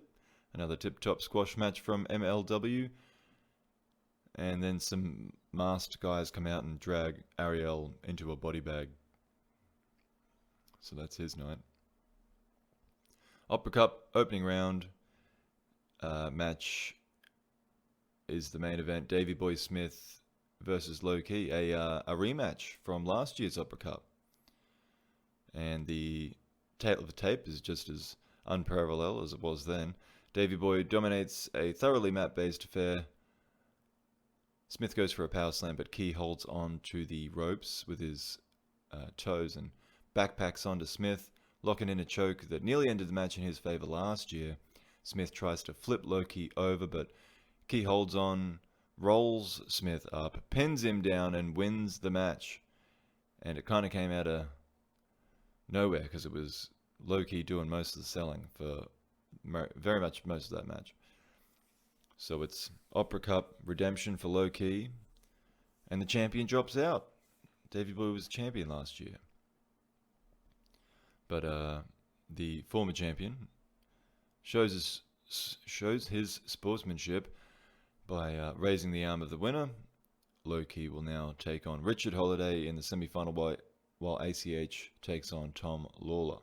Another tip-top squash match from MLW. And then some masked guys come out and drag Ariel into a body bag. So that's his night. Opera Cup opening round match is the main event. Davey Boy Smith versus Low Key, a rematch from last year's Opera Cup. And the tale of the tape is just as unparalleled as it was then. Davey Boy dominates a thoroughly mat-based affair. Smith goes for a power slam, but Key holds on to the ropes with his toes and backpacks onto Smith, locking in a choke that nearly ended the match in his favor last year. Smith tries to flip Low Key over, but Key holds on, rolls Smith up, pins him down, and wins the match. And it kind of came out of nowhere because it was Low Key doing most of the selling for very much most of that match. So it's Opera Cup redemption for Low Key, and the champion drops out. Davey Boy was champion last year. But the former champion shows his sportsmanship by raising the arm of the winner Low-Key will now take on Richard Holiday in the semi-final while ACH takes on Tom Lawler.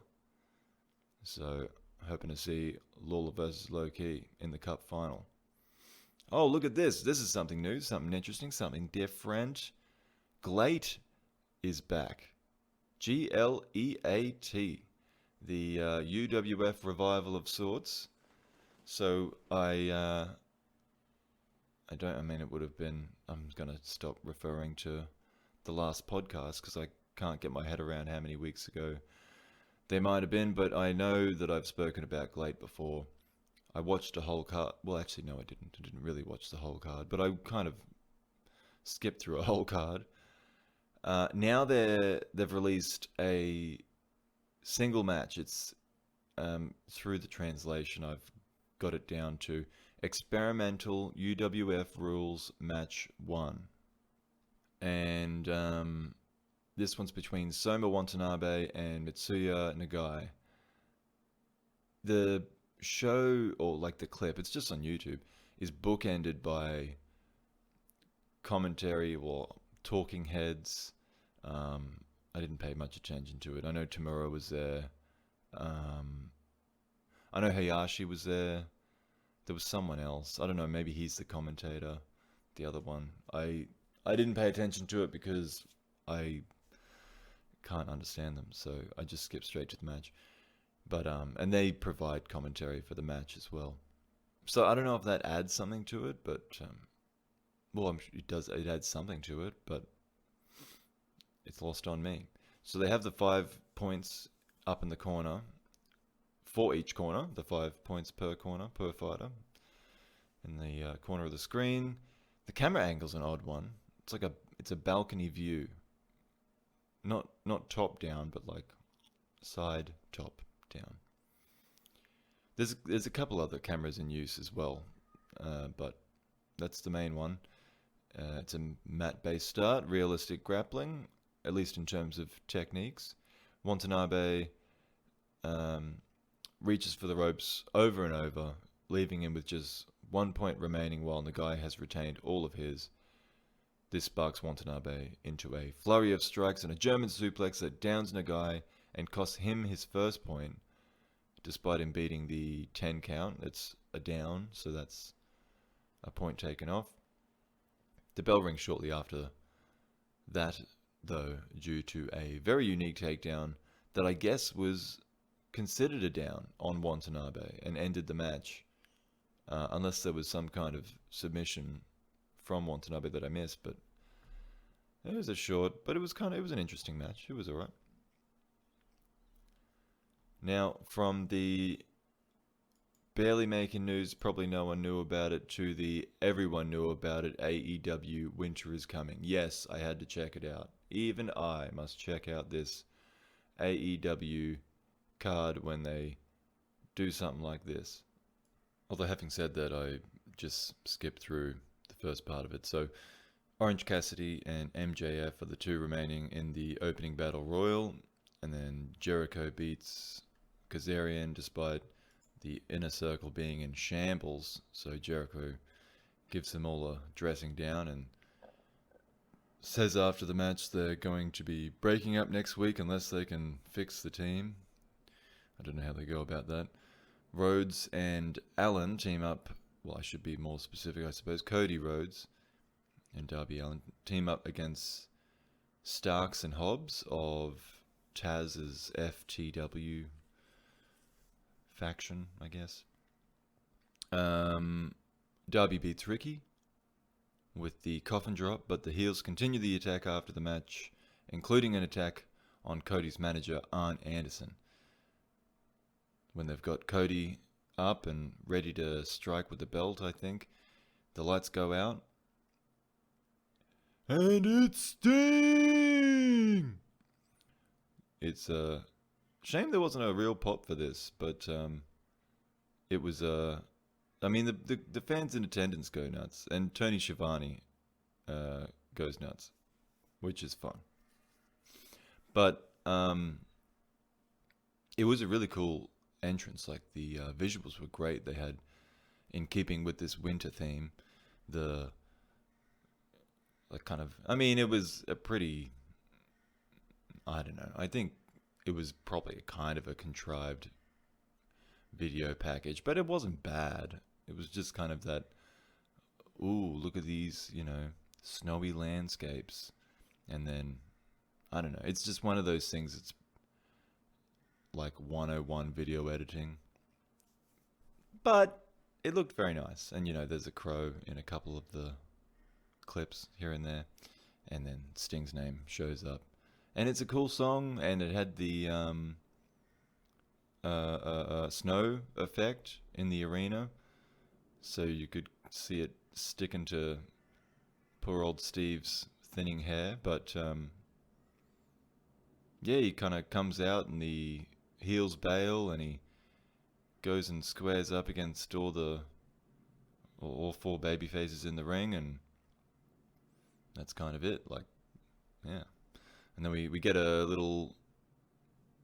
So, hoping to see Lawler versus Low-Key in the Cup final. Oh, look at this. This is something new, something interesting, something different. GLEAT is back. GLEAT. The UWF revival of sorts. So I mean, it would have been, I'm going to stop referring to the last podcast because I can't get my head around how many weeks ago they might have been, but I know that I've spoken about GLEAT before. I watched a whole card. Well, actually, no, I didn't. I didn't really watch the whole card, but I kind of skipped through a whole card. Now they've released a single match. It's through the translation, I've got it down to Experimental UWF Rules Match 1. And this one's between Soma Watanabe and Mitsuya Nagai. The show, or like the clip, it's just on YouTube, is bookended by commentary or talking heads. I didn't pay much attention to it. I know Tamura was there. I know Hayashi was there. There was someone else. I don't know, maybe he's the commentator. The other one. I didn't pay attention to it because I can't understand them, so I just skipped straight to the match. But and they provide commentary for the match as well. So I don't know if that adds something to it, but well, I'm sure it does. It adds something to it, but it's lost on me. So they have the 5 points up in the corner for each corner, the 5 points per corner per fighter in the corner of the screen. The camera angle's an odd one. It's a balcony view, not top down, but like side top down. There's a couple other cameras in use as well, but that's the main one. It's a mat-based start, realistic grappling, at least in terms of techniques. Watanabe reaches for the ropes over and over, leaving him with just 1 point remaining while Nagai has retained all of his. This sparks Watanabe into a flurry of strikes and a German suplex that downs Nagai and costs him his first point, despite him beating the 10 count. It's a down, so that's a point taken off. The bell rings shortly after that, though, due to a very unique takedown that I guess was considered a down on Watanabe and ended the match, unless there was some kind of submission from Watanabe that I missed. But it was a short, but it was an interesting match. It was alright. Now, from the barely making news, probably no one knew about it, to the everyone knew about it, AEW Winter is Coming. Yes, I had to check it out. Even I must check out this AEW card when they do something like this. Although having said that, I just skipped through the first part of it. So Orange Cassidy and MJF are the two remaining in the opening battle royal, and then Jericho beats Kazarian despite the inner circle being in shambles. So Jericho gives them all a dressing down and says after the match they're going to be breaking up next week unless they can fix the team. I don't know how they go about that. Rhodes and Allen team up. Well, I should be more specific, I suppose. Cody Rhodes and Darby Allin team up against Starks and Hobbs of Taz's FTW faction, I guess. Darby beats Ricky with the coffin drop, but the heels continue the attack after the match, including an attack on Cody's manager, Arn Anderson. When they've got Cody up and ready to strike with the belt, I think, the lights go out. And it's Sting! It's a shame there wasn't a real pop for this, but it was I mean, the fans in attendance go nuts, and Tony Schiavone goes nuts, which is fun. But it was a really cool entrance. Like, the visuals were great. They had, in keeping with this winter theme, the like kind of, I mean, it was a pretty, I don't know, I think it was probably a kind of a contrived video package, but it wasn't bad. It was just kind of that, ooh, look at these, snowy landscapes. And then, I don't know, it's just one of those things. It's like 101 video editing. But it looked very nice. And, there's a crow in a couple of the clips here and there. And then Sting's name shows up. And it's a cool song, and it had the snow effect in the arena. So you could see it sticking to poor old Steve's thinning hair. But, yeah, he kind of comes out and the heels bail, and he goes and squares up against all four baby faces in the ring, and that's kind of it. Like, yeah. And then we get a little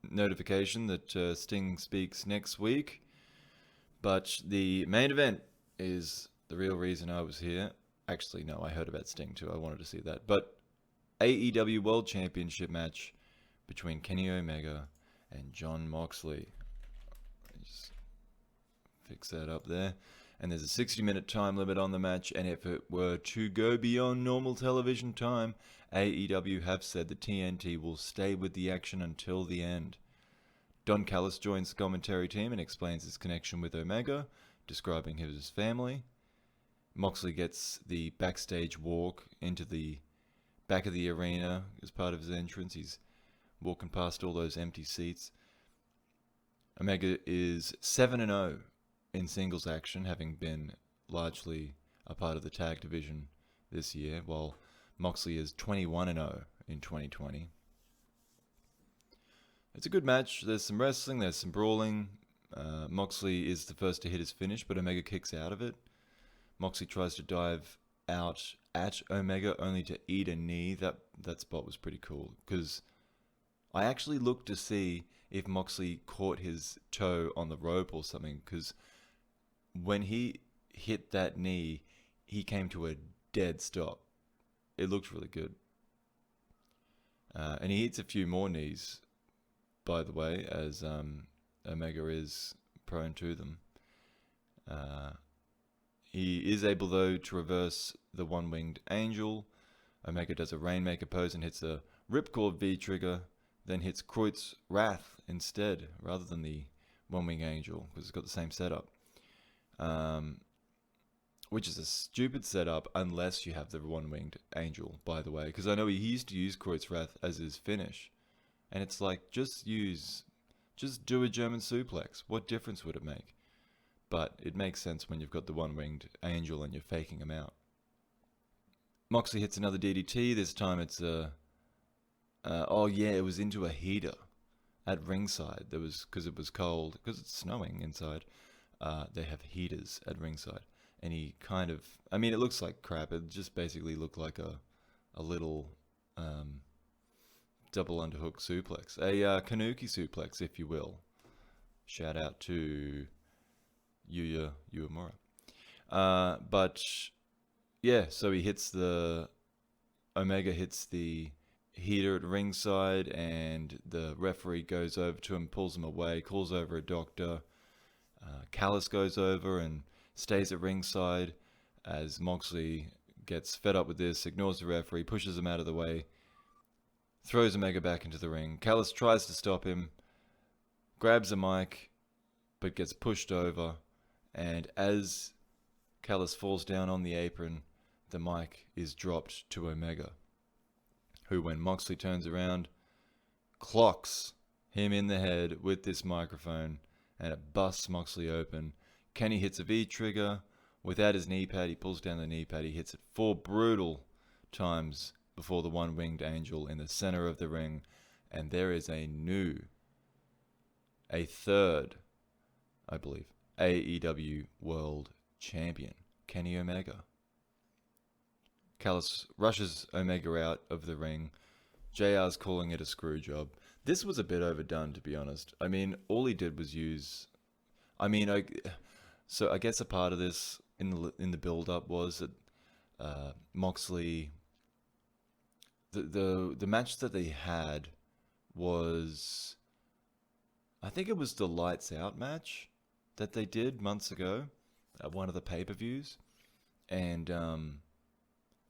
notification that Sting speaks next week. But the main event is the real reason I was here. Actually, no, I heard about Sting too. I wanted to see that. But AEW World Championship match between Kenny Omega and Jon Moxley. Just fix that up there. And there's a 60-minute time limit on the match, and if it were to go beyond normal television time, AEW have said the TNT will stay with the action until the end. Don Callis joins the commentary team and explains his connection with Omega, describing his family. Moxley gets the backstage walk into the back of the arena as part of his entrance. He's walking past all those empty seats. Omega is 7-0 in singles action, having been largely a part of the tag division this year, while Moxley is 21-0 in 2020. It's a good match. There's some wrestling, there's some brawling. Moxley is the first to hit his finish, but Omega kicks out of it. Moxley tries to dive out at Omega, only to eat a knee. That spot was pretty cool, because I actually looked to see if Moxley caught his toe on the rope or something, because when he hit that knee, he came to a dead stop. It looked really good. And he hits a few more knees, by the way, as Omega is prone to them. He is able, though, to reverse the one-winged angel. Omega does a Rainmaker pose and hits a Ripcord V-trigger, then hits Kreutz Wrath instead, rather than the one-winged angel, because it's got the same setup. Which is a stupid setup unless you have the one-winged angel, by the way, because I know he used to use Kreutz Wrath as his finish. And it's like, just do a German suplex. What difference would it make? But it makes sense when you've got the one-winged angel and you're faking him out. Moxley hits another DDT. This time it's it was into a heater at ringside. Because it was cold, because it's snowing inside. They have heaters at ringside. And he kind of, it looks like crap. It just basically looked like a little double underhook suplex. A Kanuki suplex, if you will. Shout out to Yuya Uemura. But yeah, so Omega hits the heater at ringside, and the referee goes over to him, pulls him away, calls over a doctor. Callis goes over and stays at ringside as Moxley gets fed up with this, ignores the referee, pushes him out of the way, throws Omega back into the ring. Callis tries to stop him, grabs a mic, but gets pushed over, and as Callis falls down on the apron, the mic is dropped to Omega, who, when Moxley turns around, clocks him in the head with this microphone, and it busts Moxley open. Kenny hits a V-trigger. Without his knee pad, he pulls down the knee pad. He hits it 4 brutal times before the one-winged angel in the center of the ring. And there is a third, I believe, AEW World Champion, Kenny Omega. Callis rushes Omega out of the ring. JR's calling it a screw job. This was a bit overdone, to be honest. All he did was use... So I guess a part of this in the build-up was that Moxley the match that they had was, I think it was the Lights Out match that they did months ago at one of the pay-per-views. And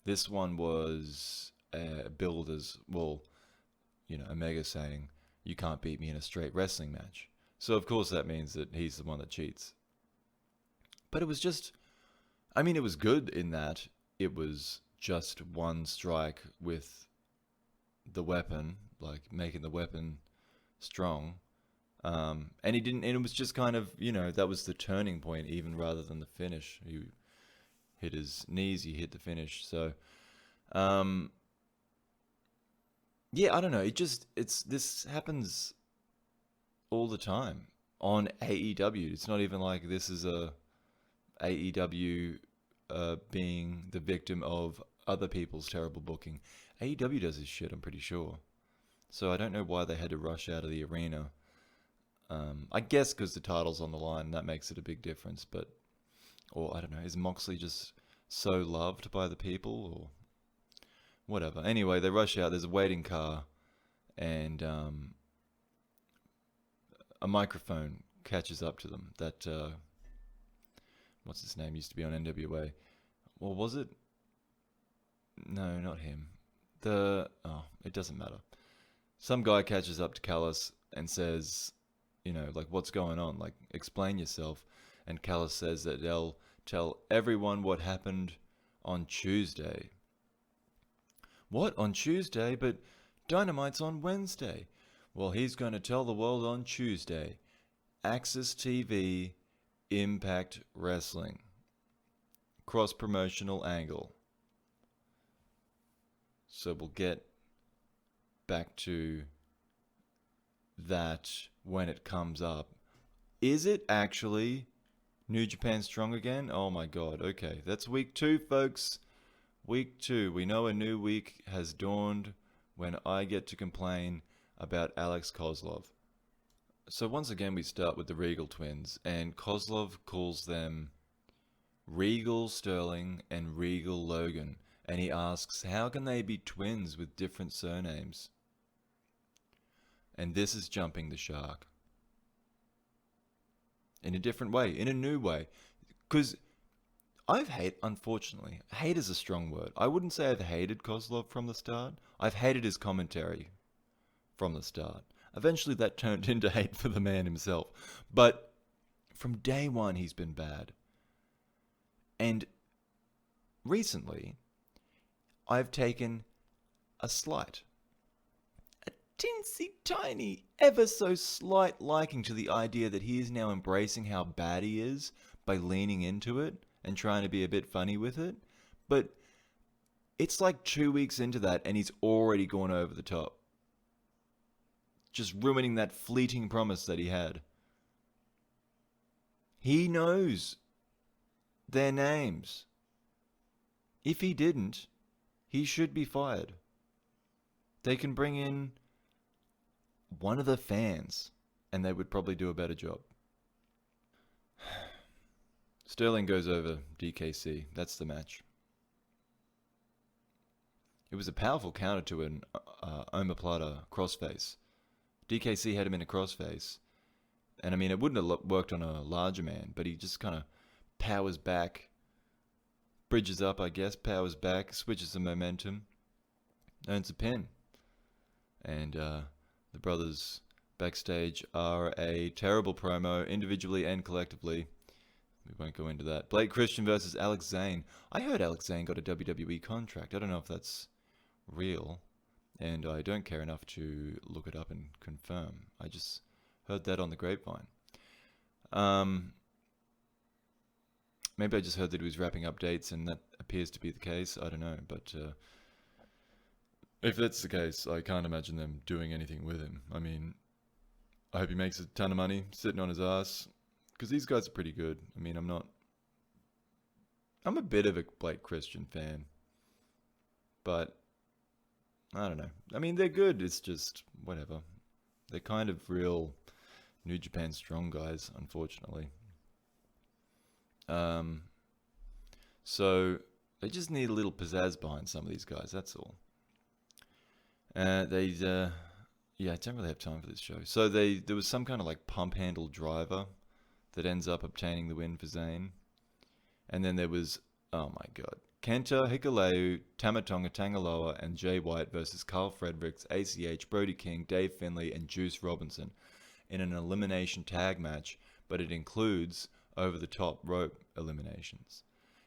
this one was billed as, well, Omega saying, "You can't beat me in a straight wrestling match." So of course that means that he's the one that cheats. But it was just, it was good in that it was just one strike with the weapon, like making the weapon strong. And he didn't, and it was just kind of, that was the turning point, even rather than the finish. He hit his knees, he hit the finish. So, yeah, I don't know. This happens all the time on AEW. It's not even like this is a AEW being the victim of other people's terrible booking. AEW does this shit, I'm pretty sure. So I don't know why they had to rush out of the arena. I guess because the title's on the line, that makes it a big difference. Or I don't know, is Moxley just so loved by the people, or whatever? Anyway, they rush out. There's a waiting car, and a microphone catches up to them. That what's his name, used to be on NWA. Well, was it? No, not him. It doesn't matter. Some guy catches up to Callis and says, like, what's going on? Like, explain yourself. And Callis says that they'll tell everyone what happened on Tuesday. What? On Tuesday? But Dynamite's on Wednesday. Well, he's going to tell the world on Tuesday. Access TV, Impact Wrestling. Cross-promotional angle. So we'll get back to that when it comes up. Is it actually New Japan Strong again? Oh my god, okay. That's week 2, folks. Week 2. We know a new week has dawned when I get to complain about Alex Kozlov. So once again we start with the Regal twins, and Kozlov calls them Regal Sterling and Regal Logan. And he asks, how can they be twins with different surnames? And this is jumping the shark. In a different way, in a new way. Because unfortunately, hate is a strong word. I wouldn't say I've hated Kozlov from the start. I've hated his commentary from the start. Eventually that turned into hate for the man himself. But from day one, he's been bad. And recently, I've taken a teensy tiny, ever so slight liking to the idea that he is now embracing how bad he is by leaning into it and trying to be a bit funny with it. But it's like 2 weeks into that and he's already gone over the top. Just ruining that fleeting promise that he had. He knows their names. If he didn't, he should be fired. They can bring in one of the fans and they would probably do a better job. Sterling goes over DKC. That's the match. It was a powerful counter to an omoplata crossface. DKC had him in a crossface. And it wouldn't have worked on a larger man, but he just kind of powers back, bridges up, I guess, powers back, switches the momentum, earns a pin. And the brothers backstage are a terrible promo, individually and collectively. We won't go into that. Blake Christian versus Alex Zane. I heard Alex Zane got a WWE contract. I don't know if that's real, and I don't care enough to look it up and confirm. I just heard that on the grapevine. Maybe I just heard that he was wrapping up dates, and that appears to be the case. I don't know, but if that's the case, I can't imagine them doing anything with him. I hope he makes a ton of money sitting on his ass, because these guys are pretty good. I'm a bit of a Blake Christian fan, but I don't know. They're good. It's just whatever. They're kind of real New Japan Strong guys, unfortunately. So they just need a little pizzazz behind some of these guys, that's all. Yeah, I don't really have time for this show. So there was some kind of like pump handle driver that ends up obtaining the win for Zayn. And then there was, oh my god, Kenta, Hikuleu, Tamatonga Tangaloa, and Jay White versus Carl Fredericks, ACH, Brody King, Dave Finlay, and Juice Robinson in an elimination tag match, but it includes over the top rope eliminations.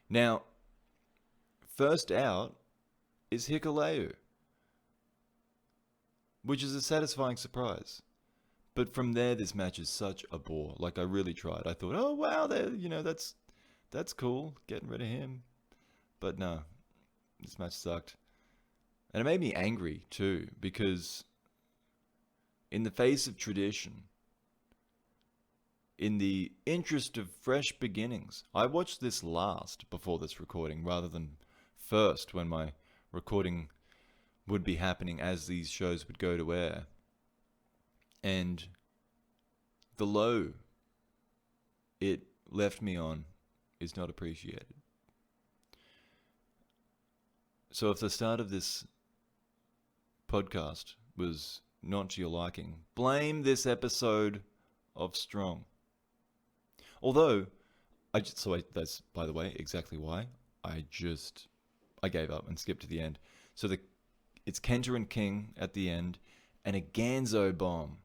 Now, first out is Hikuleu, which is a satisfying surprise. But from there, this match is such a bore. Like, I really tried. I thought, oh wow, that's cool, getting rid of him. But no, this match sucked. And it made me angry too, because in the face of tradition, in the interest of fresh beginnings, I watched this last before this recording rather than first when my recording would be happening as these shows would go to air. And the low it left me on is not appreciated. So if the start of this podcast was not to your liking, blame this episode of Strong. Although, that's, by the way, exactly why I gave up and skipped to the end. So it's Kenta and King at the end, and a Ganzo bomb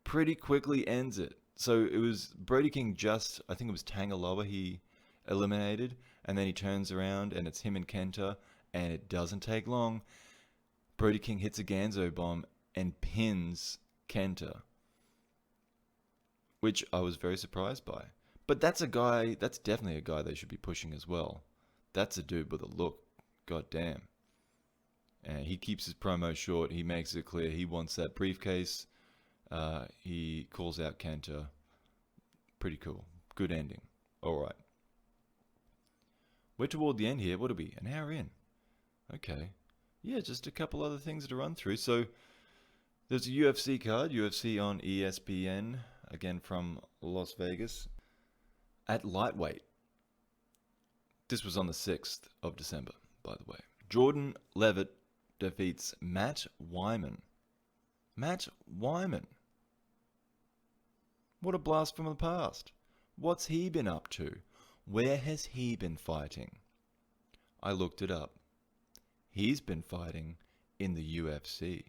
pretty quickly ends it. So it was Brody King I think it was Tangaloa he eliminated, and then he turns around and it's him and Kenta, and it doesn't take long. Brody King hits a Ganzo bomb and pins Kenta, which I was very surprised by. But that's definitely a guy they should be pushing as well. That's a dude with a look. God damn. And he keeps his promo short. He makes it clear he wants that briefcase. He calls out Kenta. Pretty cool. Good ending. All right. We're toward the end here. What are we? An hour in. Okay. Yeah, just a couple other things to run through. So there's a UFC card. UFC on ESPN. Again from Las Vegas. At lightweight. This was on the 6th of December, by the way. Jordan Levitt defeats Matt Wyman. Matt Wyman. What a blast from the past. What's he been up to? Where has he been fighting? I looked it up. He's been fighting in the UFC.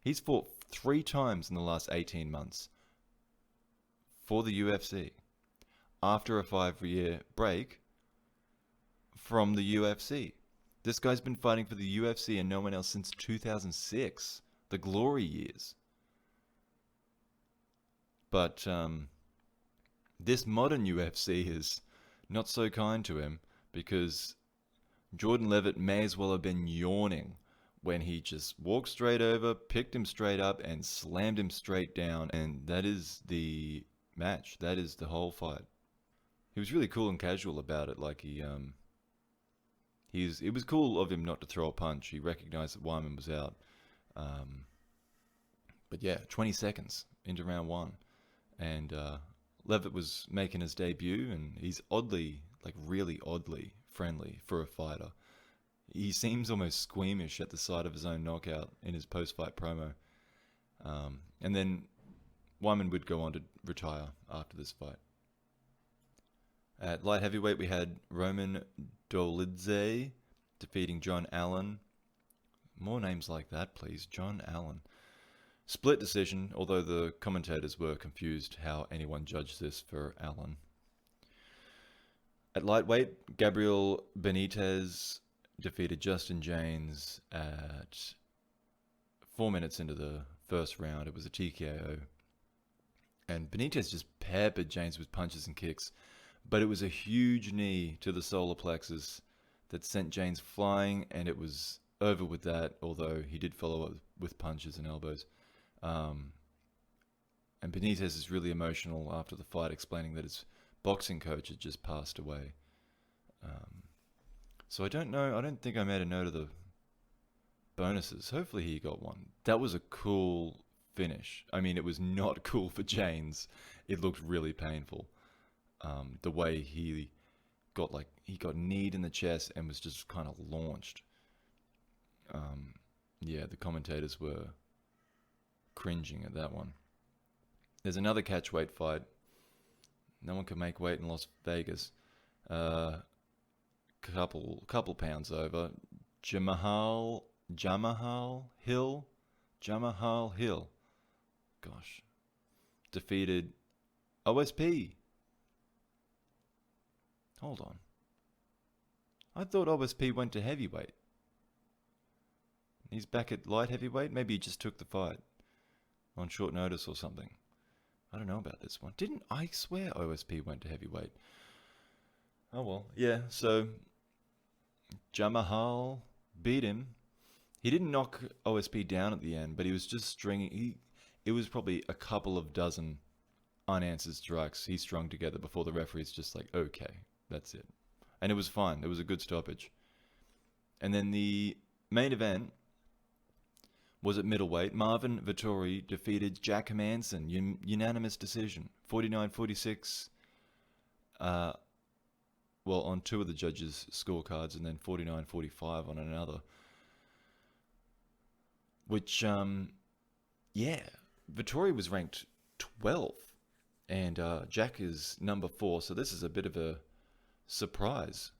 He's fought 3 times in the last 18 months for the UFC after a 5-year break from the UFC. This guy's been fighting for the UFC and no one else since 2006, the glory years. But this modern UFC is not so kind to him, because Jordan Levitt may as well have been yawning when he just walked straight over, picked him straight up, and slammed him straight down. And that is the match. That is the whole fight. He was really cool and casual about it. Like it was cool of him not to throw a punch. He recognized that Wyman was out. But yeah, 20 seconds into round 1. And Levitt was making his debut, and he's really oddly friendly for a fighter. He seems almost squeamish at the sight of his own knockout in his post-fight promo. And then Wyman would go on to retire after this fight. At light heavyweight, we had Roman Dolidze defeating John Allen. More names like that, please. John Allen. Split decision, although the commentators were confused how anyone judged this for Allen. At lightweight, Gabriel Benitez defeated Justin James at 4 minutes into the first round. It was a TKO. And Benitez just peppered James with punches and kicks. But it was a huge knee to the solar plexus that sent James flying, and it was over with that, although he did follow up with punches and elbows. And Benitez is really emotional after the fight, explaining that his boxing coach had just passed away. So I don't know. I don't think I made a note of the bonuses. Hopefully he got one. That was a cool finish. I mean, it was not cool for James. It looked really painful. The way he got kneed in the chest and was just kind of launched. Yeah, the commentators were cringing at that one. There's another catchweight fight. No one can make weight in Las Vegas. Couple pounds over. Jamahal Hill. Gosh. Defeated OSP. Hold on. I thought OSP went to heavyweight. He's back at light heavyweight? Maybe he just took the fight on short notice or something. I don't know about this one. Didn't I swear OSP went to heavyweight? Oh well. Yeah, so Jamahal beat him. He didn't knock OSP down at the end, but he was just stringing. It was probably a couple of dozen unanswered strikes he strung together before the referee's just like, okay, that's it. And it was fine. It was a good stoppage. And then the main event was at middleweight. Marvin Vettori defeated Jack Hermansson, unanimous decision, 49-46. Well, on two of the judges' scorecards, and then 49-45 on another. Which, yeah, Vettori was ranked 12th, and Jack is number 4, so this is a bit of a surprise.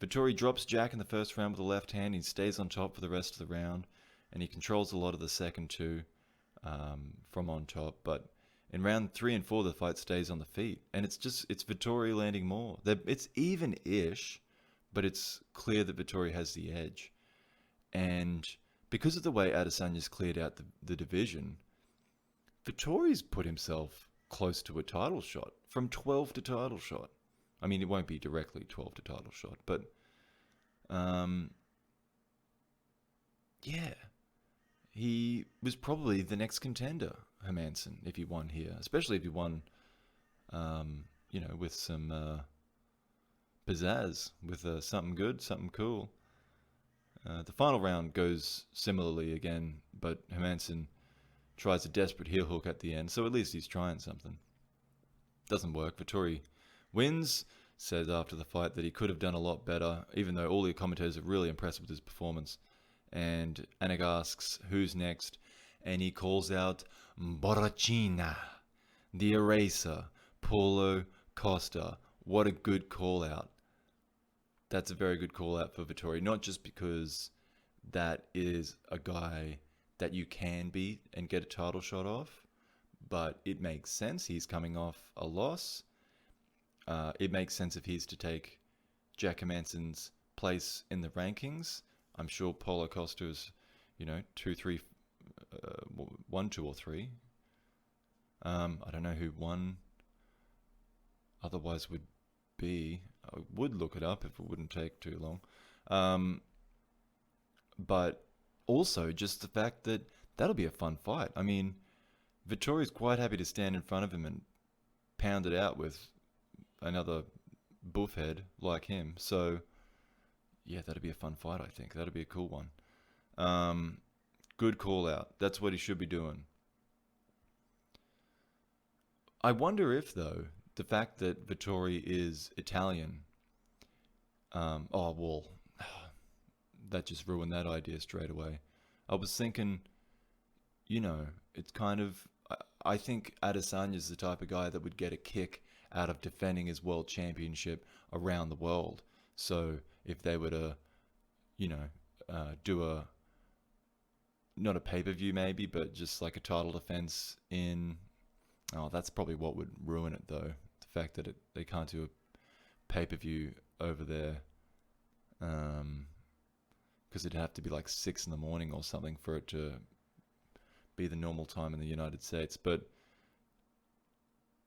Vettori drops Jack in the first round with the left hand. He stays on top for the rest of the round, and he controls a lot of the second two from on top. But in round 3 and 4, the fight stays on the feet, and it's Vettori landing more. It's even-ish, but it's clear that Vettori has the edge. And because of the way Adesanya's cleared out the division, Vettori's put himself close to a title shot, from 12 to title shot. I mean, it won't be directly 12 to title shot, but yeah, he was probably the next contender, Hermansson, if he won here, especially if he won, with some pizzazz, with something good, something cool. The final round goes similarly again, but Hermansson tries a desperate heel hook at the end, so at least he's trying something. Doesn't work. Vettori wins, says after the fight that he could have done a lot better, even though all the commentators are really impressed with his performance. And Anik asks, who's next? And he calls out Borrachina, the Eraser, Paulo Costa. What a good call out. That's a very good call out for Vettori, not just because that is a guy that you can beat and get a title shot off, but it makes sense. He's coming off a loss. It makes sense if he's to take Jack Hermansson's place in the rankings. I'm sure Paulo Costa is, 2, 3, 1, 2, or 3. I don't know who one otherwise would be. I would look it up if it wouldn't take too long. But also just the fact that that'll be a fun fight. I mean, Vettori's quite happy to stand in front of him and pound it out with another buffhead like him. So, yeah, that'd be a fun fight, I think. That'd be a cool one. Good call out. That's what he should be doing. I wonder if, though, the fact that Vettori is Italian, that just ruined that idea straight away. I was thinking, it's kind of, I think Adesanya's the type of guy that would get a kick out of defending his world championship around the world. So if they were to, do not a pay-per-view maybe, but just like a title defense that's probably what would ruin it though. The fact that they can't do a pay-per-view over there, because it'd have to be like 6 in the morning or something for it to be the normal time in the United States. But,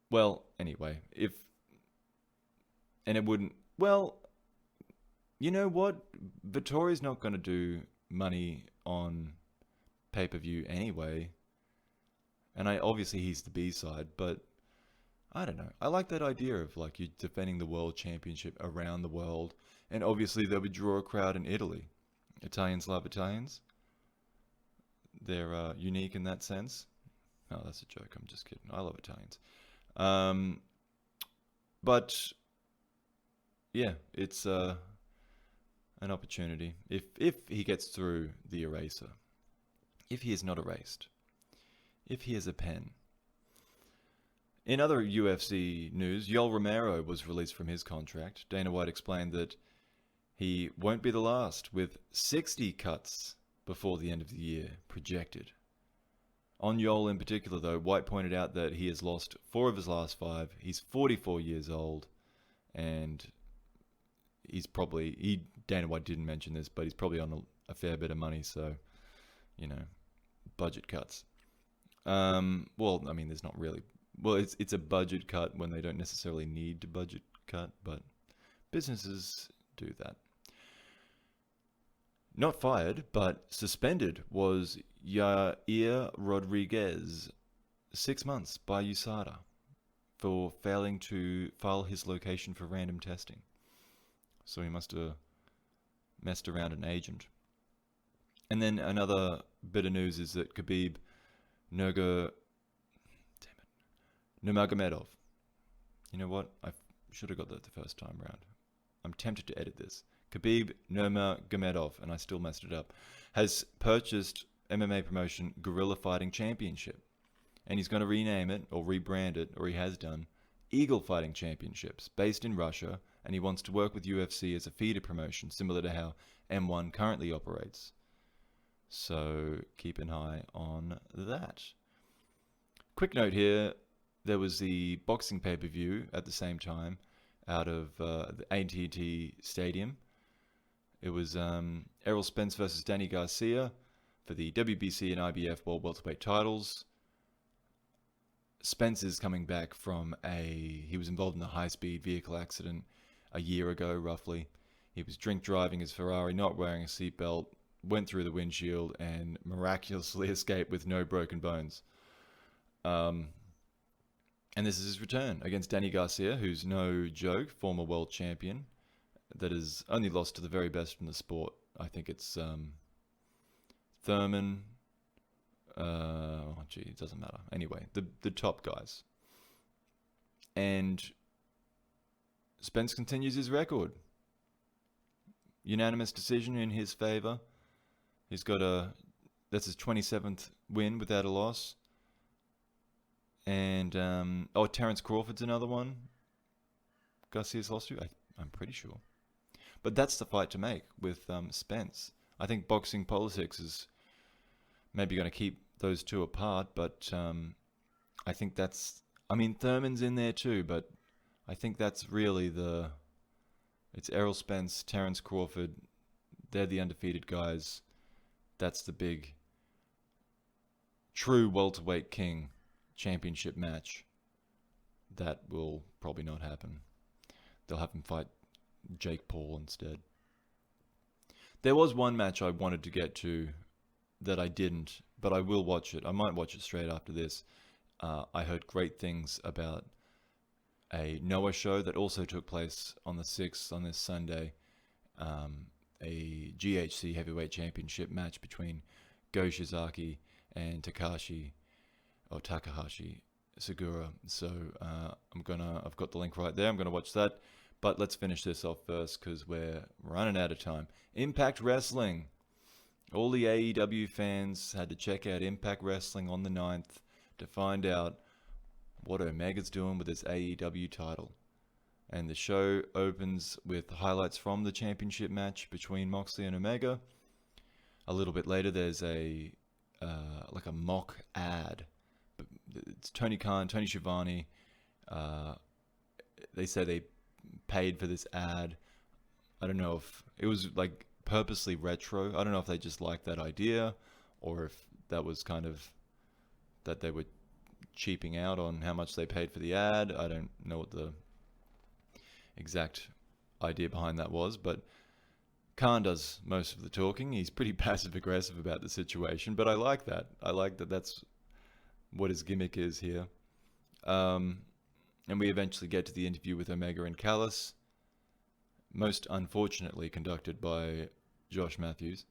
well, anyway, you know what? Vittori's not going to do money on pay-per-view anyway. And obviously he's the B-side, but I don't know. I like that idea of like you defending the world championship around the world. And obviously they would draw a crowd in Italy. Italians love Italians. They're unique in that sense. Oh, that's a joke. I'm just kidding. I love Italians. But yeah, it's an opportunity if he gets through the eraser. If he is not erased. If he is a pen. In other UFC news, Yoel Romero was released from his contract. Dana White explained that he won't be the last, with 60 cuts before the end of the year projected. On Yoel in particular, though, White pointed out that he has lost 4 of his last 5. He's 44 years old, and he's probably... Dana White didn't mention this, but he's probably on a fair bit of money, so, budget cuts. Well, I mean, there's not really... Well, it's a budget cut when they don't necessarily need to budget cut, but businesses do that. Not fired, but suspended was Yair Rodriguez, 6 months by USADA for failing to file his location for random testing. So he must have messed around an agent. And then another bit of news is that Khabib Nurmagomedov. You know what? I should have got that the first time round. I'm tempted to edit this. Khabib Nurmagomedov, and I still messed it up, has purchased MMA promotion Guerrilla Fighting Championship. And he's going to rename it, or rebrand it, or he has done, Eagle Fighting Championships, based in Russia, and he wants to work with UFC as a feeder promotion, similar to how M1 currently operates. So keep an eye on that. Quick note here, there was the boxing pay-per-view at the same time out of the AT&T Stadium. It was Errol Spence versus Danny Garcia for the WBC and IBF World Welterweight titles. Spence is coming back from he was involved in a high-speed vehicle accident a year ago, roughly. He was drink driving his Ferrari, not wearing a seatbelt, went through the windshield, and miraculously escaped with no broken bones. And this is his return against Danny Garcia, who's no joke, former world champion, that has only lost to the very best in the sport. I think it's Thurman. It doesn't matter. Anyway, the top guys. And Spence continues his record. Unanimous decision in his favor. He's got that's his 27th win without a loss. And, Terence Crawford's another one. Garcia's lost to, I'm pretty sure. But that's the fight to make with Spence. I think boxing politics is maybe going to keep those two apart, but I think Thurman's in there too, but I think that's really it's Errol Spence, Terence Crawford, they're the undefeated guys. That's the big, true welterweight king championship match. That will probably not happen. They'll have him fight Jake Paul instead. There was one match I wanted to get to that I didn't, but I will watch it. I might watch it straight after this. I heard great things about a Noah show that also took place on the 6th, on this Sunday. A GHC heavyweight championship match between Go Shizaki and Takahashi Segura. So I've got the link right there. I'm gonna watch that. But let's finish this off first because we're running out of time. Impact Wrestling. All the AEW fans had to check out Impact Wrestling on the 9th to find out what Omega's doing with his AEW title. And the show opens with highlights from the championship match between Moxley and Omega. A little bit later, there's a mock ad. It's Tony Khan, Tony Schiavone. They say they paid for this ad. I don't know if it was like purposely retro. I don't know if they just liked that idea or if that was kind of that they were cheaping out on how much they paid for the ad. I don't know what the exact idea behind that was, but Khan does most of the talking. He's pretty passive aggressive about the situation, but I like that. I like that that's what his gimmick is here. And we eventually get to the interview with Omega and Callis, most unfortunately conducted by Josh Matthews.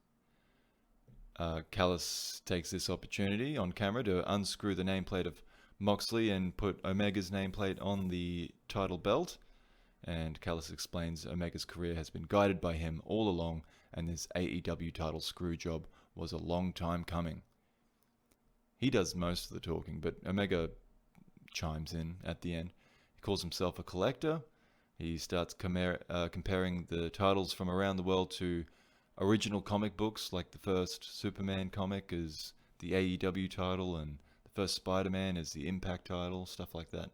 Callis takes this opportunity on camera to unscrew the nameplate of Moxley and put Omega's nameplate on the title belt. And Callis explains Omega's career has been guided by him all along, and this AEW title screw job was a long time coming. He does most of the talking, but Omega chimes in at the end. He calls himself a collector. He starts comparing the titles from around the world to original comic books, like the first Superman comic is the AEW title, and the first Spider-Man is the Impact title, stuff like that.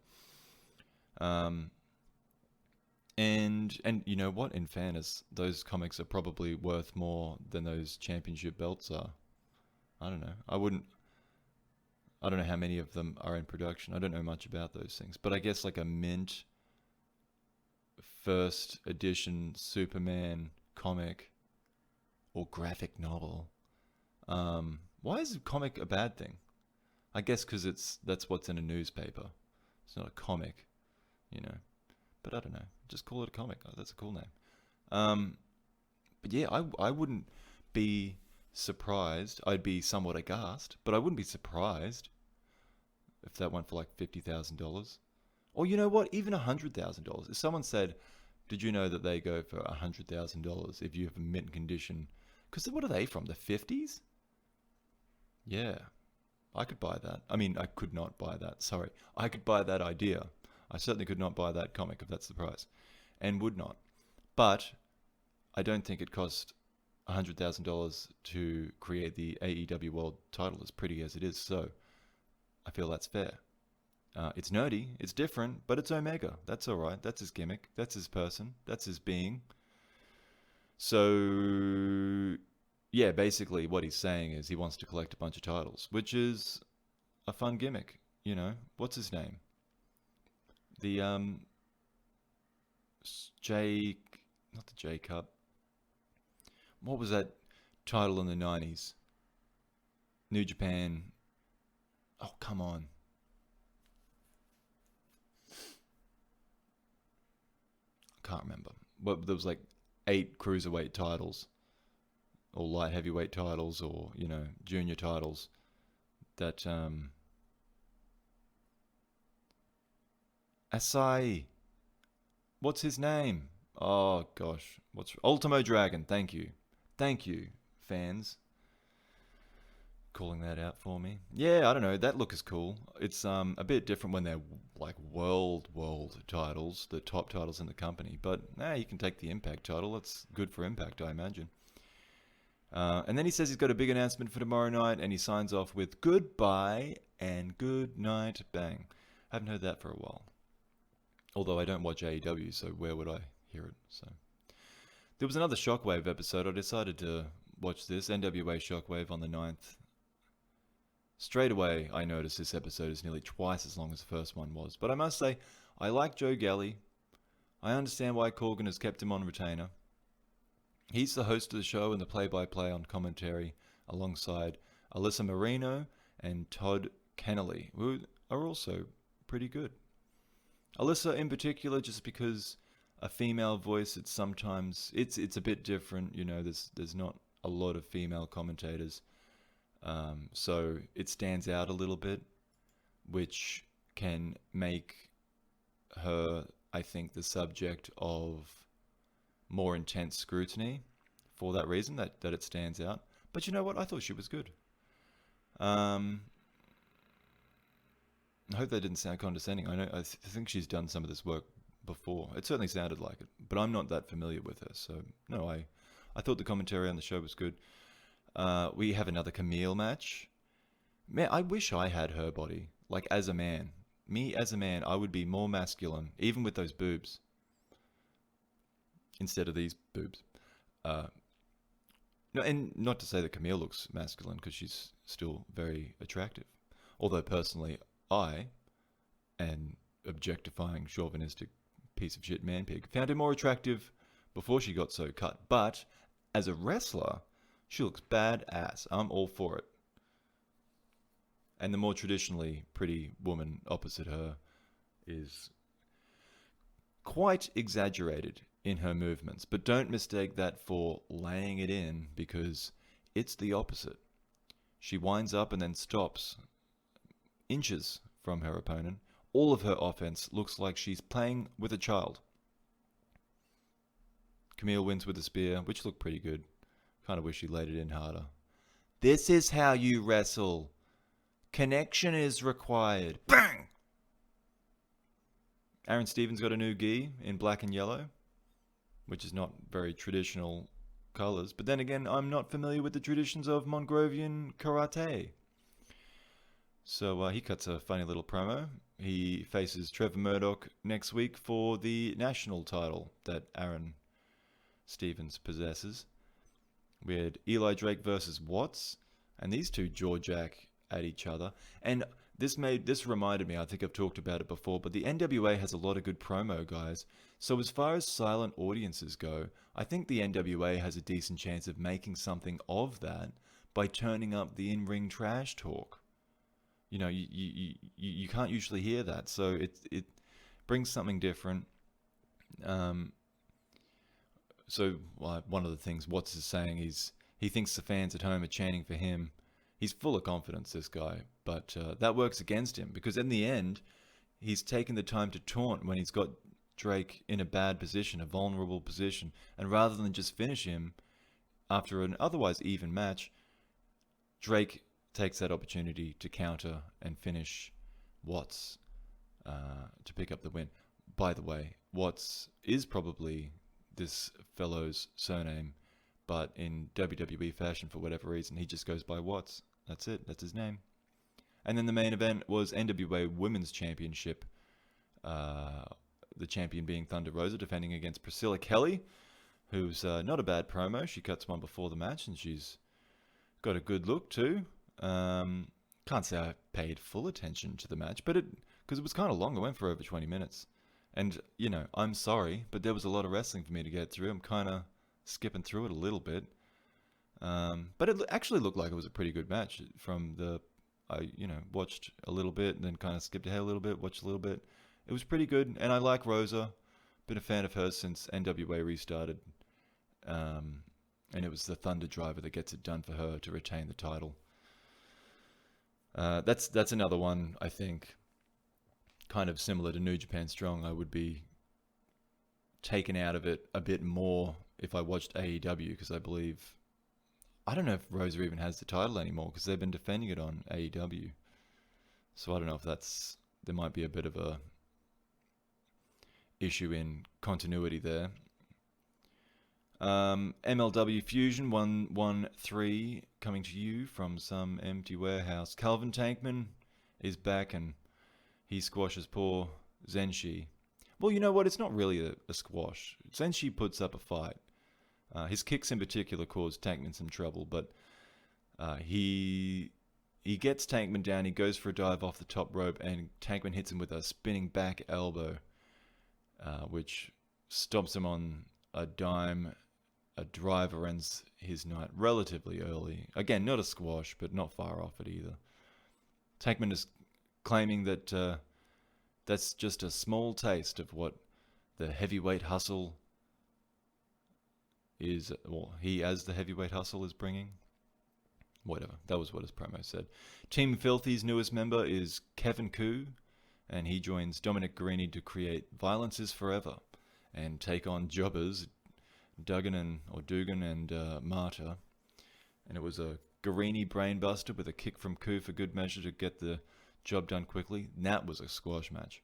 And you know what? In fairness, those comics are probably worth more than those championship belts are. I don't know. I don't know how many of them are in production. I don't know much about those things. But I guess like a mint first edition Superman comic or graphic novel. Why is a comic a bad thing? I guess because that's what's in a newspaper. It's not a comic, you know. But I don't know. Just call it a comic. Oh, that's a cool name. But yeah, I wouldn't be surprised. I'd be somewhat aghast, but I wouldn't be surprised if that went for like $50,000. Or you know what? Even $100,000. If someone said, did you know that they go for $100,000 if you have a mint condition? Because what are they from? The 50s? Yeah. I could buy that. I mean, I could not buy that. Sorry. I could buy that idea. I certainly could not buy that comic if that's the price. And would not. But I don't think it cost $100,000 to create the AEW World title, as pretty as it is. So I feel that's fair. It's nerdy. It's different. But it's Omega. That's all right. That's his gimmick. That's his person. That's his being. So yeah, basically what he's saying is he wants to collect a bunch of titles, which is a fun gimmick. You know, what's his name? The not the J Cup. What was that title in the 90s? New Japan. Oh, come on. I can't remember. But there was like 8 cruiserweight titles, or light heavyweight titles, or you know, junior titles that Asai. What's his name? Oh gosh, what's Ultimo Dragon? Thank you, fans, calling that out for me. Yeah, I don't know. That look is cool. It's a bit different when they're like world titles, the top titles in the company. But you can take the Impact title. That's good for Impact, I imagine. And then he says he's got a big announcement for tomorrow night, and he signs off with goodbye and good night, bang. Haven't heard that for a while. Although I don't watch AEW, so where would I hear it? So there was another Shockwave episode. I decided to watch this, NWA Shockwave on the 9th. Straight away, I noticed this episode is nearly twice as long as the first one was. But I must say, I like Joe Galli. I understand why Corgan has kept him on retainer. He's the host of the show and the play-by-play on commentary alongside Alyssa Marino and Todd Kennelly, who are also pretty good. Alyssa in particular, just because a female voice, it's sometimes it's a bit different. You know, there's not a lot of female commentators, so it stands out a little bit, which can make her, I think, the subject of more intense scrutiny for that reason, that it stands out. But you know what? I thought she was good. I hope that didn't sound condescending. I think she's done some of this work before. It certainly sounded like it, but I'm not that familiar with her. So no, I thought the commentary on the show was good. We have another Camille match. Man, I wish I had her body. Like as a man, me as a man, I would be more masculine, even with those boobs, instead of these boobs. No, and not to say that Camille looks masculine, because she's still very attractive. Although personally, I, an objectifying, chauvinistic piece of shit man pig, found her more attractive before she got so cut. But as a wrestler, she looks badass. I'm all for it. And the more traditionally pretty woman opposite her is quite exaggerated in her movements. But don't mistake that for laying it in, because it's the opposite. She winds up and then stops inches from her opponent. All of her offense looks like she's playing with a child. Camille wins with a spear, which looked pretty good. Kind of wish he laid it in harder. This is how you wrestle. Connection is required. Bang! Aaron Stevens got a new gi in black and yellow, which is not very traditional colors. But then again, I'm not familiar with the traditions of Mongrovian karate. So he cuts a funny little promo. He faces Trevor Murdoch next week for the national title that Aaron Stevens possesses. We had Eli Drake versus Watts, and these two jaw-jack at each other. And this reminded me, I think I've talked about it before, but the NWA has a lot of good promo guys. So as far as silent audiences go, I think the NWA has a decent chance of making something of that by turning up the in-ring trash talk. You know, you can't usually hear that, so it brings something different. So one of the things Watts is saying is he thinks the fans at home are chanting for him. He's full of confidence, this guy, but that works against him because in the end, he's taken the time to taunt when he's got Drake in a bad position, a vulnerable position, and rather than just finish him after an otherwise even match, Drake takes that opportunity to counter and finish Watts to pick up the win. By the way, Watts is probably this fellow's surname, but in WWE fashion, for whatever reason, he just goes by Watts. That's it. That's his name. And then the main event was NWA Women's Championship. The champion being Thunder Rosa, defending against Priscilla Kelly, who's not a bad promo. She cuts one before the match, and she's got a good look too. Can't say I paid full attention to the match, but because it was kind of long. It went for over 20 minutes. And, you know, I'm sorry, but there was a lot of wrestling for me to get through. I'm kind of skipping through it a little bit. But it actually looked like it was a pretty good match from I watched a little bit and then kind of skipped ahead a little bit, watched a little bit. It was pretty good. And I like Rosa. Been a fan of hers since NWA restarted. And it was the Thunder Driver that gets it done for her to retain the title. That's another one, I think, kind of similar to New Japan Strong. I would be taken out of it a bit more if I watched AEW, because I don't know if Rosa even has the title anymore because they've been defending it on AEW. So I don't know if there might be a bit of a issue in continuity there. MLW Fusion 113 coming to you from some empty warehouse. Calvin Tankman is back and he squashes poor Zenshi. Well, you know what? It's not really a squash. Zenshi puts up a fight. His kicks in particular caused Tankman some trouble, but he gets Tankman down. He goes for a dive off the top rope, and Tankman hits him with a spinning back elbow, which stomps him on a dime. A driver ends his night relatively early. Again, not a squash, but not far off it either. Tankman is claiming that that's just a small taste of what the heavyweight hustle is, well, he as the heavyweight hustle is bringing. Whatever, that was what his promo said. Team Filthy's newest member is Kevin Koo, and he joins Dominic Guarini to create Violence is Forever and take on jobbers Dugan and Marta. And it was a Guarini brainbuster with a kick from Koo for good measure to get the job done quickly. And that was a squash match.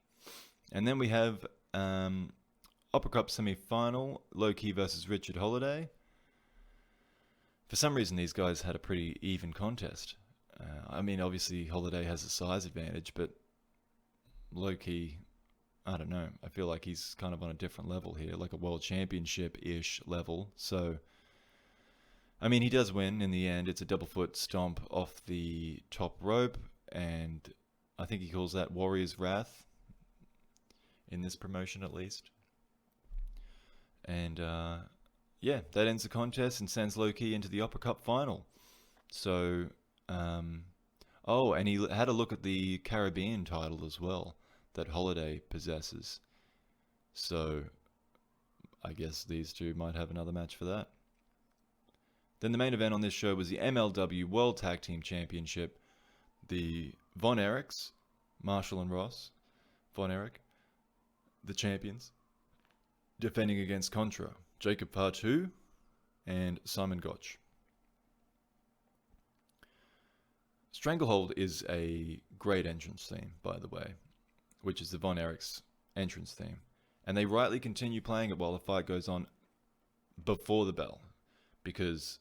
And then we have Opera Cup semi-final, Low-Key versus Richard Holiday. For some reason, these guys had a pretty even contest. I mean, obviously, Holiday has a size advantage, but Low-Key, I don't know. I feel like he's kind of on a different level here, like a world championship-ish level. So, I mean, he does win in the end. It's a double foot stomp off the top rope, and I think he calls that Warrior's Wrath, in this promotion at least. And, yeah, that ends the contest and sends Low-Key into the Opera Cup final. So, oh, and he had a look at the Caribbean title as well that Holiday possesses. So, I guess these two might have another match for that. Then the main event on this show was the MLW World Tag Team Championship. The Von Erichs, Marshall and Ross, Von Erich, the champions, defending against Contra, Jacob Partu, and Simon Gotch. Stranglehold is a great entrance theme, by the way, which is the Von Erich's entrance theme. And they rightly continue playing it while the fight goes on before the bell, because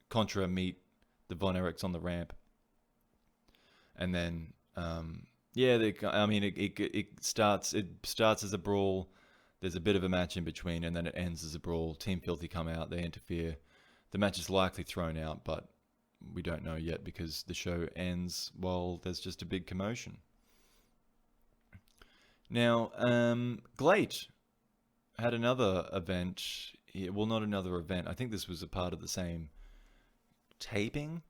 Contra meet the Von Erichs on the ramp. And then, it starts as a brawl. There's a bit of a match in between, and then it ends as a brawl. Team Filthy come out, they interfere. The match is likely thrown out, but we don't know yet because the show ends while there's just a big commotion. Now, GLEAT had another event. Well, not another event. I think this was a part of the same taping.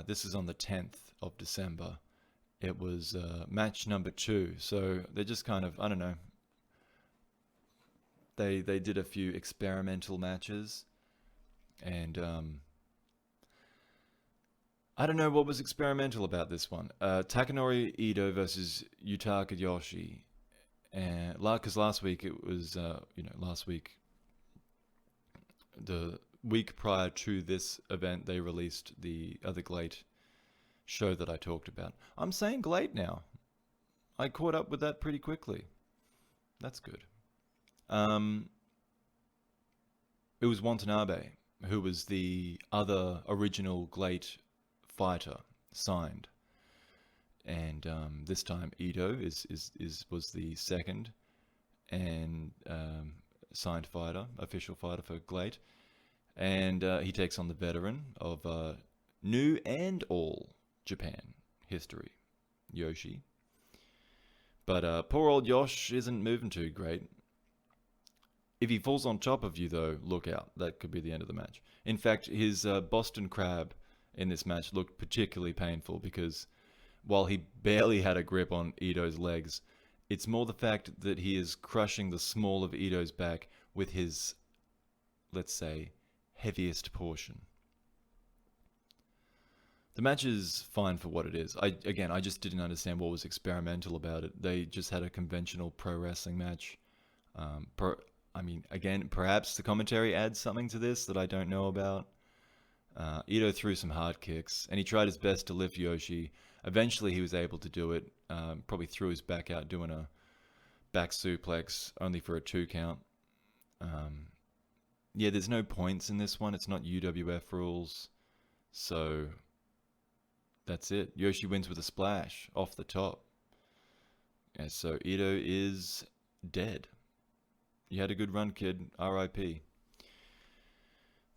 This is on the 10th of December. It was match number 2. So they're just kind of, I don't know. They did a few experimental matches. And I don't know what was experimental about this one. Takanori Ito versus Yutaka Yoshi. And because last week it was, the week prior to this event, they released the other GLEAT show that I talked about. I'm saying GLEAT now. I caught up with that pretty quickly. That's good. It was Watanabe, who was the other original GLEAT fighter signed, and this time Ito was the second and signed fighter, official fighter for GLEAT, and he takes on the veteran of New and All Japan history, Yoshi. But poor old Yosh isn't moving too great. If he falls on top of you, though, look out. That could be the end of the match. In fact, his Boston Crab in this match looked particularly painful because while he barely had a grip on Ito's legs, it's more the fact that he is crushing the small of Ito's back with his, let's say, heaviest portion. The match is fine for what it is. I just didn't understand what was experimental about it. They just had a conventional pro wrestling match. Perhaps the commentary adds something to this that I don't know about. Ito threw some hard kicks, and he tried his best to lift Yoshi. Eventually, he was able to do it. Probably threw his back out doing a back suplex, only for a 2 count. There's no points in this one. It's not UWF rules. So, that's it. Yoshi wins with a splash off the top. And so, Ito is dead. You had a good run, kid. R.I.P.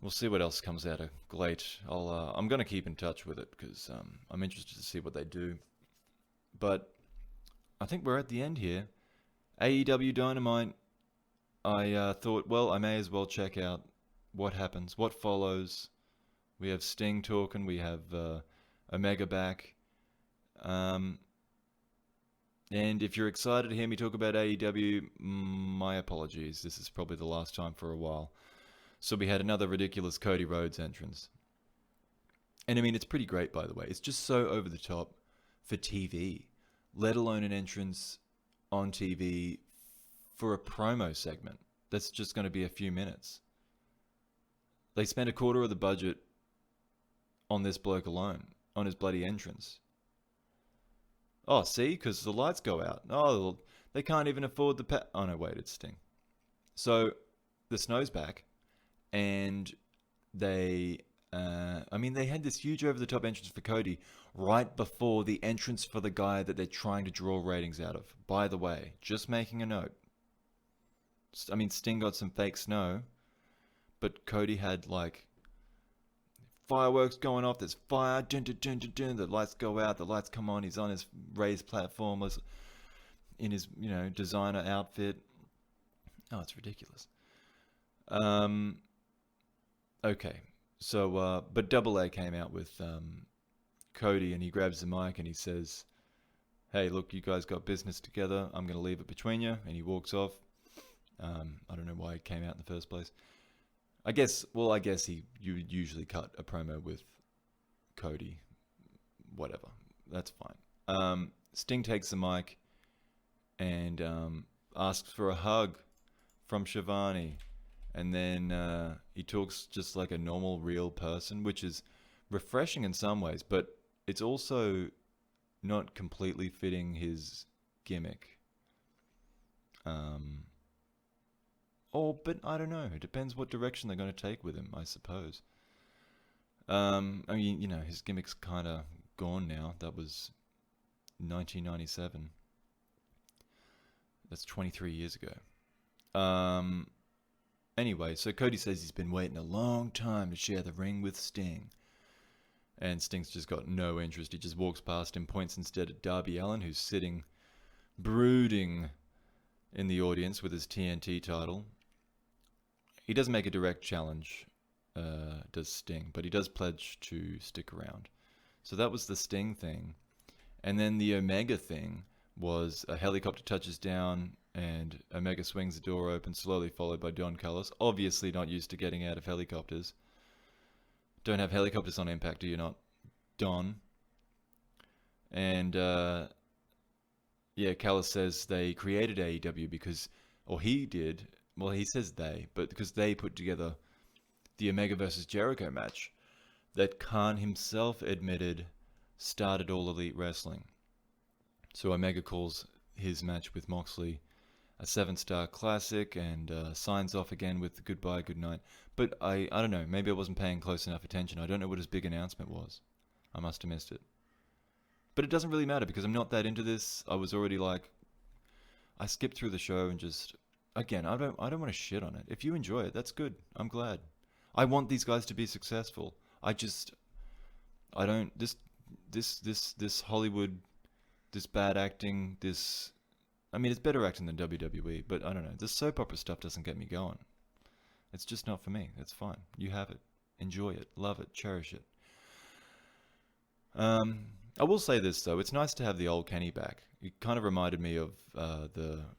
We'll see what else comes out of GLEAT. I'm going to keep in touch with it because I'm interested to see what they do. But I think we're at the end here. AEW Dynamite. I thought, well, I may as well check out what happens, what follows. We have Sting talking. We have Omega back. And if you're excited to hear me talk about AEW, my apologies. This is probably the last time for a while. So we had another ridiculous Cody Rhodes entrance. And I mean, it's pretty great, by the way. It's just so over the top for TV, let alone an entrance on TV for a promo segment that's just going to be a few minutes. They spent a quarter of the budget on this bloke alone, on his bloody entrance. Oh, see? Because the lights go out. Oh, they can't even afford the Oh, no, wait, it's Sting. So, the snow's back. And they had this huge over-the-top entrance for Cody right before the entrance for the guy that they're trying to draw ratings out of. By the way, just making a note. I mean, Sting got some fake snow, but Cody had, like, fireworks going off. There's fire. Dun, dun, dun, dun, dun. The lights go out. The lights come on. He's on his raised platform in his, designer outfit. Oh, it's ridiculous. Okay, so, but Double A came out with Cody, and he grabs the mic and he says, hey, look, you guys got business together. I'm going to leave it between you. And he walks off. I don't know why he came out in the first place. I guess you would usually cut a promo with Cody. Whatever. That's fine. Sting takes the mic and asks for a hug from Shivani. And then he talks just like a normal, real person, which is refreshing in some ways, but it's also not completely fitting his gimmick. But I don't know. It depends what direction they're going to take with him, I suppose. I mean, you know, his gimmick's kind of gone now. That was 1997. That's 23 years ago. Anyway, so Cody says he's been waiting a long time to share the ring with Sting. And Sting's just got no interest. He just walks past him, points instead at Darby Allin, who's sitting, brooding in the audience with his TNT title. He doesn't make a direct challenge, does Sting, but he does pledge to stick around. So that was the Sting thing. And then the Omega thing was a helicopter touches down and Omega swings the door open, slowly followed by Don Callis. Obviously not used to getting out of helicopters. Don't have helicopters on Impact, do you not, Don? And yeah, Callis says they created AEW because, or he did, well he says they, but because they put together the Omega versus Jericho match that Khan himself admitted started All Elite Wrestling. So Omega calls his match with Moxley a 7-star classic and signs off again with goodbye, good night. But I don't know, maybe I wasn't paying close enough attention. I don't know what his big announcement was. I must have missed it. But it doesn't really matter because I'm not that into this. I was already like, I skipped through the show and just, again, I don't want to shit on it. If you enjoy it, that's good. I'm glad. I want these guys to be successful. I don't, this Hollywood, this bad acting, this, I mean, it's better acting than WWE, but I don't know. This soap opera stuff doesn't get me going. It's just not for me. It's fine. You have it. Enjoy it. Love it. Cherish it. I will say this, though. It's nice to have the old Kenny back. It kind of reminded me of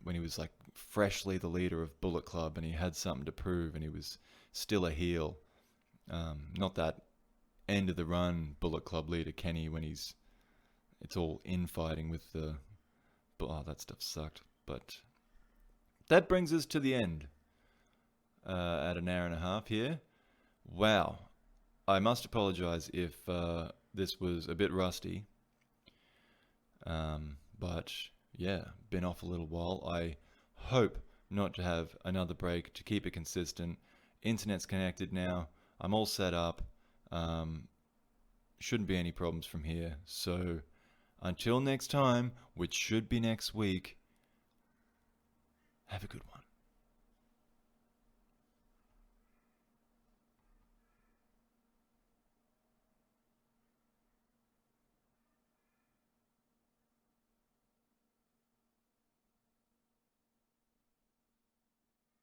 when he was like freshly the leader of Bullet Club and he had something to prove and he was still a heel. Not that end of the run Bullet Club leader Kenny when it's all infighting with the... Oh, that stuff sucked. But that brings us to the end at an hour and a half here. Wow. I must apologize if this was a bit rusty. But yeah, been off a little while. I hope not to have another break, to keep it consistent. Internet's connected now. I'm all set up. Shouldn't be any problems from here. So until next time, which should be next week, have a good one.